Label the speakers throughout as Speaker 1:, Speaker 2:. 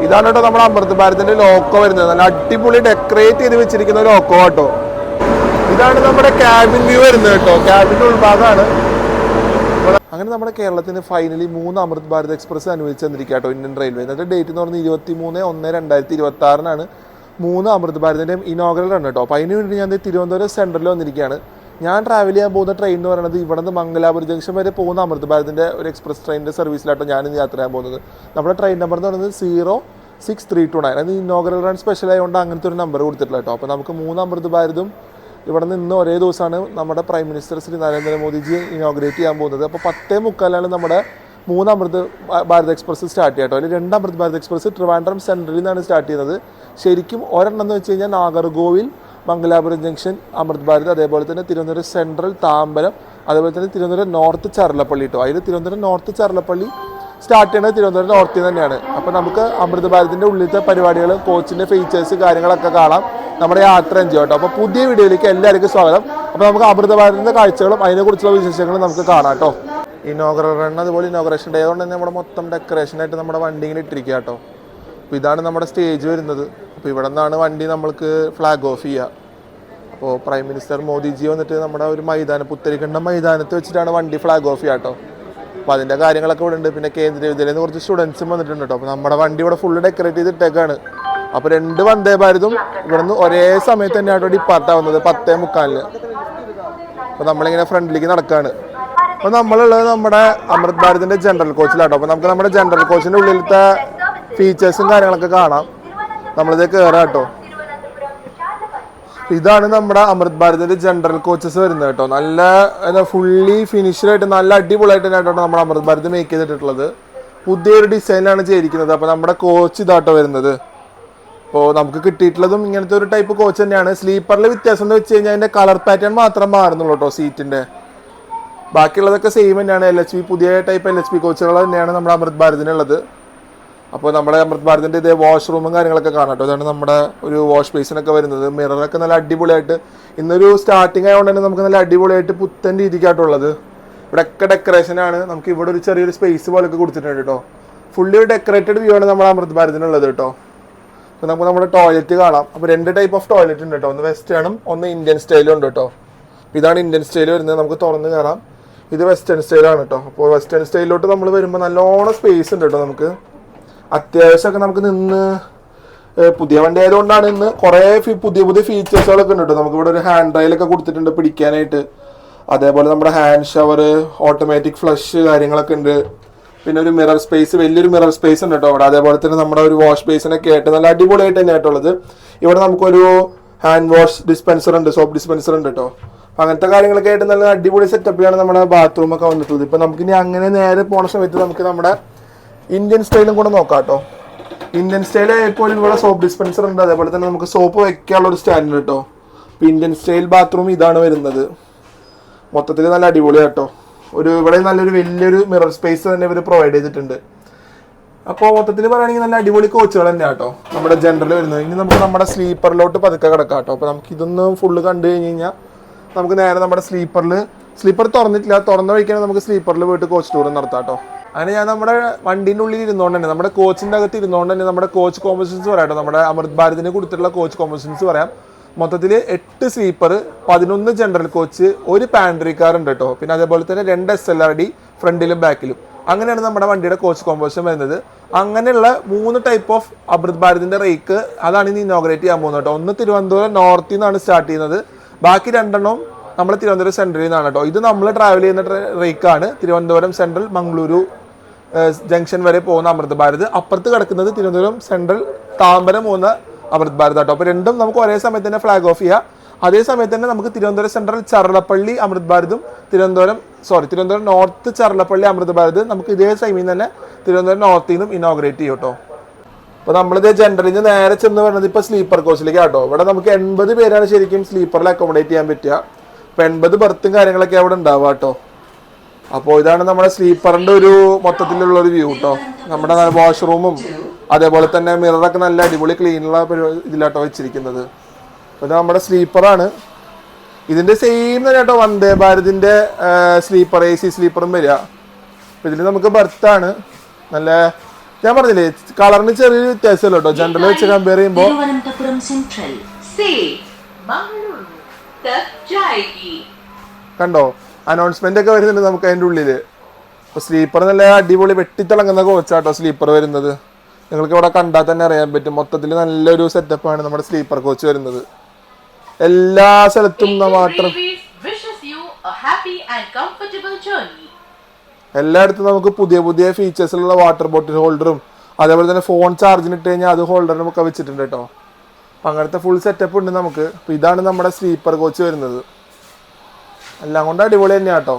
Speaker 1: ഇതാണ് കേട്ടോ നമ്മുടെ അമൃത് ഭാരതിന്റെ ലോക്കോ വരുന്നത്. നല്ല അടിപൊളി ഡെക്കറേറ്റ് ചെയ്ത് വെച്ചിരിക്കുന്ന ലോക്കോ കേട്ടോ. ഇതാണ് നമ്മുടെ ക്യാബിൻ വ്യൂ വരുന്നത് കേട്ടോ. ക്യാബിന്റെ ഉൾഭാഗമാണ്. അങ്ങനെ നമ്മുടെ കേരളത്തിന് ഫൈനലി 3 അമൃത് ഭാരത് എക്സ്പ്രസ് അനുവദിച്ച് തന്നിരിക്കുക കേട്ടോ ഇന്ത്യൻ റെയിൽവേ. ഇന്നത്തെ ഡേറ്റ് എന്ന് പറഞ്ഞാൽ 23/1/2026 3 അമൃത് ഭാരതിൻ്റെയും ഇനോഗ്രൽ ആണ് കേട്ടോ. അപ്പോൾ അതിന് വേണ്ടി ഞാൻ തിരുവനന്തപുരം സെൻട്രലിൽ വന്നിരിക്കുകയാണ്. ഞാൻ ട്രാവൽ ചെയ്യാൻ പോകുന്ന ട്രെയിൻ എന്ന് പറയുന്നത് ഇവിടെ നിന്ന് മംഗലാപുരം ജംഗ്ഷൻ വരെ പോകുന്ന അമൃത് ഭാരതിൻ്റെ ഒരു എക്സ്പ്രസ് ട്രെയിനിൻ്റെ സർവീസിലാട്ടോ ഞാനിന്ന് യാത്ര ചെയ്യാൻ പോകുന്നത്. നമ്മുടെ ട്രെയിൻ നമ്പർ എന്ന് പറയുന്നത് 06329. അത് ഇനോഗ്രൽ റൺ സ്പെഷ്യൽ ആയതുകൊണ്ട് അങ്ങനത്തെ ഒരു നമ്പർ കൊടുത്തിട്ടില്ല കേട്ടോ. അപ്പോൾ നമുക്ക് 3 അമൃത് ഭാരതും ഇവിടെ നിന്ന് ഒരേ ദിവസമാണ് നമ്മുടെ prime minister Shri Narendra Modi ji inaugurate ചെയ്യാൻ പോകുന്നത്. അപ്പോൾ 10:45 നമ്മുടെ 3 അമൃത് ഭാരത് എക്സ്പ്രസ് സ്റ്റാർട്ട് ചെയ്യാം കേട്ടോ. അതിൽ 2 അമൃത് ഭാരത് എക്സ്പ്രസ് ട്രിവാൻഡ്രം സെൻട്രലിൽ നിന്നാണ് സ്റ്റാർട്ട് ചെയ്യുന്നത്. ശരിക്കും ഒരെണ്ണം എന്ന് വെച്ച് കഴിഞ്ഞാൽ നാഗർകോവിൽ മംഗലാപുരം ജംഗ്ഷൻ അമൃത് ഭാരത്, അതേപോലെ തന്നെ തിരുവനന്തപുരം സെൻട്രൽ താമ്പരം, അതേപോലെ തന്നെ തിരുവനന്തപുരം നോർത്ത് ചർലപ്പള്ളി കേട്ടോ. അതിൽ തിരുവനന്തപുരം നോർത്ത് ചർലപ്പള്ളി സ്റ്റാർട്ട് ചെയ്യുന്നത് തിരുവനന്തപുരം നോർത്തിൽ തന്നെയാണ്. അപ്പോൾ നമുക്ക് അമൃത് ഭാരതിൻ്റെ ഉള്ളിലത്തെ പരിപാടികൾ, കോച്ചിൻ്റെ ഫീച്ചേഴ്സ് കാര്യങ്ങളൊക്കെ കാണാം. നമ്മുടെ യാത്ര എൻജോയ് കേട്ടോ. അപ്പോൾ പുതിയ വീഡിയോയിലേക്ക് എല്ലാവർക്കും സ്വാഗതം. അപ്പോൾ നമുക്ക് അമൃത് ഭാരതിൻ്റെ കാഴ്ചകളും അതിനെക്കുറിച്ചുള്ള വിശേഷങ്ങളും നമുക്ക് കാണാം കേട്ടോ. ഇനോഗ്രൽ റൺ അതുപോലെ ഇനോഗ്രേഷൻ ഡേ ആയതുകൊണ്ട് തന്നെ നമ്മുടെ മൊത്തം ഡെക്കറേഷനായിട്ട് നമ്മുടെ വണ്ടി ഇങ്ങനെ ഇട്ടിരിക്കുക കേട്ടോ. അപ്പോൾ ഇതാണ് നമ്മുടെ സ്റ്റേജ് വരുന്നത്. അപ്പോൾ ഇവിടെ നിന്നാണ് വണ്ടി നമ്മൾക്ക് ഫ്ലാഗ് ഓഫ് ചെയ്യുക. അപ്പോൾ പ്രൈം മിനിസ്റ്റർ മോദിജി വന്നിട്ട് നമ്മുടെ ഒരു മൈതാനം, പുത്തരിക്കണ്ടം മൈതാനത്ത് വെച്ചിട്ടാണ് വണ്ടി ഫ്ലാഗ് ഓഫ് ചെയ്യുക കേട്ടോ. അപ്പോൾ അതിൻ്റെ കാര്യങ്ങളൊക്കെ ഇവിടെ ഉണ്ട്. പിന്നെ കേന്ദ്രീയ വിദ്യാലയം നിന്ന് കുറച്ച് സ്റ്റുഡൻസും വന്നിട്ടുണ്ട് കേട്ടോ. അപ്പോൾ നമ്മുടെ വണ്ടി ഇവിടെ ഫുള്ള് ഡെക്കറേറ്റ് ചെയ്തിട്ടേക്കാണ്. അപ്പോൾ 2 വന്ദേ ഭാരതും ഇവിടെ നിന്ന് ഒരേ സമയത്ത് തന്നെയാണ് ഡിപ്പാർട്ട് ആവുന്നത് 10:45. അപ്പോൾ നമ്മളിങ്ങനെ ഫ്രണ്ടിലേക്ക് നടക്കുകയാണ്. അപ്പോൾ നമ്മളുള്ളത് നമ്മുടെ അമൃത് ഭാരതിൻ്റെ ജനറൽ കോച്ചിലാട്ടോ. അപ്പോൾ നമുക്ക് നമ്മുടെ ജനറൽ കോച്ചിൻ്റെ ഉള്ളിലത്തെ ഫീച്ചേഴ്സും കാര്യങ്ങളൊക്കെ കാണാം. നമ്മളിത് കയറാം കേട്ടോ. ഇതാണ് നമ്മുടെ അമൃത് ഭാരതിൻ്റെ ജനറൽ കോച്ചസ് വരുന്നത് കേട്ടോ. നല്ല ഫുള്ളി ഫിനിഷ്ഡായിട്ട് നല്ല അടിപൊളിയായിട്ട് തന്നെയാട്ടോ നമ്മുടെ അമൃത് ഭാരത് മേക്ക് ചെയ്തിട്ടുള്ളത്. പുതിയൊരു ഡിസൈനാണ് ചെയ്തിരിക്കുന്നത്. അപ്പോൾ നമ്മുടെ കോച്ച് ഇതാട്ടോ വരുന്നത്. അപ്പോൾ നമുക്ക് കിട്ടിയിട്ടുള്ളതും ഇങ്ങനത്തെ ഒരു ടൈപ്പ് കോച്ച് തന്നെയാണ്. സ്ലീപ്പറിൽ വ്യത്യാസം എന്ന് വെച്ച് കഴിഞ്ഞാൽ അതിൻ്റെ കളർ പാറ്റേൺ മാത്രം മാറുന്നുള്ളൂ കേട്ടോ സീറ്റിൻ്റെ. ബാക്കിയുള്ളതൊക്കെ സെയിം തന്നെയാണ്. LHP പുതിയ ടൈപ്പ് LHP കോച്ചുകൾ തന്നെയാണ് നമ്മുടെ അമൃത് ഭാരതിനുള്ളത്. അപ്പോൾ നമ്മുടെ അമൃത് ഭാരതിൻ്റെ ഇതേ വാഷ്റൂമും കാര്യങ്ങളൊക്കെ കാണാം കേട്ടോ. അതാണ് നമ്മുടെ ഒരു വാഷ് ബേസിനൊക്കെ വരുന്നത്. മിററൊക്കെ നല്ല അടിപൊളിയായിട്ട്, ഇന്നൊരു സ്റ്റാർട്ടിങ് ആയതുകൊണ്ട് തന്നെ നമുക്ക് നല്ല അടിപൊളിയായിട്ട് പുത്തൻ രീതിക്കായിട്ടുള്ളത്. ഇവിടെയൊക്കെ ഡെക്കറേഷനാണ്. നമുക്ക് ഇവിടെ ഒരു ചെറിയൊരു സ്പേസ് പോലൊക്കെ കൊടുത്തിട്ടുണ്ട് കേട്ടോ. ഫുള്ളി ഒരു ഡെക്കറേറ്റഡ് വ്യൂ ആണ് നമ്മുടെ അമൃത് ഭാരതിനുള്ളത് കേട്ടോ. അപ്പോൾ നമുക്ക് നമ്മുടെ ടോയ്ലറ്റ് കാണാം. അപ്പോൾ 2 ടൈപ്പ് ഓഫ് ടോയ്ലറ്റ് ഉണ്ട് കേട്ടോ. ഒന്ന് വെസ്റ്റേണും ഒന്ന് ഇന്ത്യൻ സ്റ്റൈലും ഉണ്ട് കേട്ടോ. ഇതാണ് ഇന്ത്യൻ സ്റ്റൈൽ വരുന്നത്. നമുക്ക് തുറന്ന് കയറാം. ഇത് വെസ്റ്റേൺ സ്റ്റൈലാണ് കേട്ടോ. അപ്പോൾ വെസ്റ്റേൺ സ്റ്റൈലിലോട്ട് നമ്മൾ വരുമ്പോൾ നല്ലോണം സ്പേസ് ഉണ്ട് കേട്ടോ. നമുക്ക് അത്യാവശ്യമൊക്കെ നമുക്ക് നിന്ന് പുതിയ വണ്ടി ആയതുകൊണ്ടാണ് ഇന്ന് കുറേ പുതിയ പുതിയ ഫീച്ചേഴ്സുകളൊക്കെ ഉണ്ട് കേട്ടോ. നമുക്ക് ഇവിടെ ഒരു ഹാൻഡ് റെയിലൊക്കെ കൊടുത്തിട്ടുണ്ട് പിടിക്കാനായിട്ട്. അതേപോലെ നമ്മുടെ ഹാൻഡ് ഷവർ, ഓട്ടോമാറ്റിക് ഫ്ലഷ് കാര്യങ്ങളൊക്കെ ഉണ്ട്. പിന്നെ ഒരു മിറർ സ്പേസ്, വലിയൊരു മിറർ സ്പേസ് ഉണ്ട് കേട്ടോ അവിടെ. അതേപോലെ തന്നെ നമ്മുടെ ഒരു വാഷ് ബേസിനൊക്കെ ആയിട്ട് നല്ല അടിപൊളിയായിട്ട് തന്നെയായിട്ടുള്ളത്. ഇവിടെ നമുക്കൊരു ഹാൻഡ് വാഷ് ഡിസ്പെൻസർ ഉണ്ട്, സോപ്പ് ഡിസ്പെൻസർ ഉണ്ട് കേട്ടോ. അങ്ങനത്തെ കാര്യങ്ങളൊക്കെ ആയിട്ട് നല്ല അടിപൊളി സെറ്റപ്പിലാണ് നമ്മുടെ ബാത്റൂമൊക്കെ വന്നിട്ടുള്ളത്. ഇപ്പം നമുക്കിനി അങ്ങനെ നേരെ പോണ സമയത്ത് നമുക്ക് നമ്മുടെ ഇന്ത്യൻ സ്റ്റൈലും കൂടെ നോക്കാം കേട്ടോ. ഇന്ത്യൻ സ്റ്റൈൽ ആയപ്പോൾ ഇവിടെ സോപ്പ് ഡിസ്പെൻസർ ഉണ്ട്. അതേപോലെ തന്നെ നമുക്ക് സോപ്പ് വെക്കാനുള്ള ഒരു സ്റ്റാൻഡ് കേട്ടോ. ഇപ്പോൾ ഇന്ത്യൻ സ്റ്റൈൽ ബാത്റൂം ഇതാണ് വരുന്നത്. മൊത്തത്തിൽ നല്ല അടിപൊളിയാണ് കേട്ടോ. ഇവിടെ നല്ലൊരു വലിയൊരു മിറർ സ്പേസ് തന്നെ ഇവർ പ്രൊവൈഡ് ചെയ്തിട്ടുണ്ട്. അപ്പോൾ മൊത്തത്തിൽ പറയുകയാണെങ്കിൽ നല്ല അടിപൊളി കോച്ചുകൾ തന്നെയാണ് കേട്ടോ നമ്മുടെ ജനറൽ വരുന്നത്. ഇനി നമുക്ക് നമ്മുടെ സ്ലീപ്പറിലോട്ട് പതുക്കെ കിടക്കാം കേട്ടോ. അപ്പോൾ നമുക്ക് ഇതൊന്നും ഫുള്ള് കണ്ടു കഴിഞ്ഞ് കഴിഞ്ഞാൽ നമുക്ക് നേരെ നമ്മുടെ സ്ലീപ്പർ തുറന്നിട്ടില്ല, തുറന്ന വഴിക്കാണ് നമുക്ക് സ്ലീപ്പറിൽ പോയിട്ട് കോച്ച് ടൂർ നടത്താം കേട്ടോ. അങ്ങനെ ഞാൻ നമ്മുടെ വണ്ടീൻ്റെ ഉള്ളിൽ ഇരുന്നുകൊണ്ട് തന്നെ, നമ്മുടെ കോച്ചിൻ്റെ അകത്ത് ഇരുന്നുകൊണ്ട് തന്നെ നമ്മുടെ കോച്ച് കോമ്പോസിഷൻസ് പറയാം കേട്ടോ. നമ്മുടെ അമൃത് ഭാരതിന് കൊടുത്തിട്ടുള്ള കോച്ച് കോമ്പോസിഷൻസ് പറയാം. മൊത്തത്തിൽ 8 സ്ലീപ്പർ, 11 ജനറൽ കോച്ച്, ഒരു പാൻട്രി കാർ ഉണ്ട് കേട്ടോ. പിന്നെ അതേപോലെ തന്നെ 2 SLRD ഫ്രണ്ടിലും ബാക്കിലും. അങ്ങനെയാണ് നമ്മുടെ വണ്ടിയുടെ കോച്ച് കോമ്പോസിഷൻ വരുന്നത്. അങ്ങനെയുള്ള 3 ടൈപ്പ് ഓഫ് അമൃത് ഭാരതിൻ്റെ റേക്ക് അതാണ് ഇനി ഇനോഗ്രേറ്റ് ചെയ്യാൻ പോകുന്നത് കേട്ടോ. ഒന്ന് തിരുവനന്തപുരം നോർത്തിൽ നിന്നാണ് സ്റ്റാർട്ട് ചെയ്യുന്നത്. ബാക്കി 2 നമ്മൾ തിരുവനന്തപുരം സെൻട്രലിൽ നിന്നാണ് കേട്ടോ. ഇത് നമ്മൾ ട്രാവൽ ചെയ്യുന്ന റേക്കാണ്. തിരുവനന്തപുരം സെൻട്രൽ മംഗളൂരു ജംഗ്ഷൻ വരെ പോകുന്ന അമൃത് ഭാരത്. അപ്പുറത്ത് കിടക്കുന്നത് തിരുവനന്തപുരം സെൻട്രൽ താമ്പരം പോകുന്ന അമൃത് ഭാരത് കേട്ടോ. അപ്പോൾ 2 നമുക്ക് ഒരേ സമയത്ത് തന്നെ ഫ്ലാഗ് ഓഫ് ചെയ്യാം. അതേ സമയത്ത് തന്നെ നമുക്ക് തിരുവനന്തപുരം സെൻട്രൽ ചർലപ്പള്ളി അമൃത് ഭാരതും തിരുവനന്തപുരം നോർത്ത് ചർലപ്പള്ളി അമൃത് ഭാരത് നമുക്ക് ഇതേ ടൈമിൽ തന്നെ തിരുവനന്തപുരം നോർത്തിൽ നിന്നും ഇനോഗ്രേറ്റ് ചെയ്യും കേട്ടോ. അപ്പോൾ നമ്മളിത് ജനറലിൽ നിന്ന് നേരെ ചെന്ന് വരുന്നത് ഇപ്പോൾ സ്ലീപ്പർ കോച്ചിലേക്ക് കേട്ടോ. ഇവിടെ നമുക്ക് 80 പേരാണ് ശരിക്കും സ്ലീപ്പറിൽ അക്കോമഡേറ്റ് ചെയ്യാൻ പറ്റുക. അപ്പോൾ 80 ബർത്തും കാര്യങ്ങളൊക്കെ അവിടെ ഉണ്ടാവുക കേട്ടോ. അപ്പോൾ ഇതാണ് നമ്മുടെ സ്ലീപ്പറിൻ്റെ ഒരു മൊത്തത്തിലുള്ള ഒരു വ്യൂ കേട്ടോ. നമ്മുടെ വാഷ്റൂമും അതേപോലെ തന്നെ മിററൊക്കെ നല്ല അടിപൊളി ക്ലീനുള്ള ഇതിലാട്ടോ വെച്ചിരിക്കുന്നത്. അപ്പോൾ ഇത് നമ്മുടെ സ്ലീപ്പറാണ്. ഇതിൻ്റെ സെയിം തന്നെ കേട്ടോ വന്ദേ ഭാരതിൻ്റെ സ്ലീപ്പർ AC സ്ലീപ്പറും വരിക. അപ്പോൾ ഇതിൽ നമുക്ക് ബർത്താണ്. നല്ല ഞാൻ പറഞ്ഞില്ലേ കളറിന് ചെറിയൊരു വ്യത്യാസമല്ലോ കേട്ടോ ജനറൽ വെച്ച് കമ്പയർ ചെയ്യുമ്പോൾ. കണ്ടോ അനൗൺസ്മെന്റ് ഒക്കെ വരുന്നുണ്ട് നമുക്ക് അതിൻ്റെ ഉള്ളില്. അപ്പൊ സ്ലീപ്പർ നല്ല അടിപൊളി വെട്ടിത്തിളങ്ങുന്ന കോച്ചാട്ടോ സ്ലീപ്പർ വരുന്നത്. നിങ്ങൾക്ക് ഇവിടെ കണ്ടാൽ തന്നെ അറിയാൻ പറ്റും. മൊത്തത്തിൽ നല്ലൊരു സെറ്റപ്പാണ് നമ്മുടെ സ്ലീപ്പർ കോച്ച് വരുന്നത്. എല്ലാ സ്ഥലത്തും വാട്ടർ, എല്ലായിടത്തും നമുക്ക് പുതിയ പുതിയ ഫീച്ചേഴ്സിലുള്ള വാട്ടർ ബോട്ടിൽ ഹോൾഡറും അതേപോലെ തന്നെ ഫോൺ ചാർജിന് ഇട്ട് കഴിഞ്ഞാൽ അത് ഹോൾഡറിനും ഒക്കെ വെച്ചിട്ടുണ്ട് കേട്ടോ. അപ്പം അങ്ങനത്തെ ഫുൾ സെറ്റപ്പ് ഉണ്ട് നമുക്ക്. അപ്പം ഇതാണ് നമ്മുടെ സ്ലീപ്പർ കോച്ച് വരുന്നത്. എല്ലാം കൊണ്ട് അടിപൊളി തന്നെയാണ് കേട്ടോ.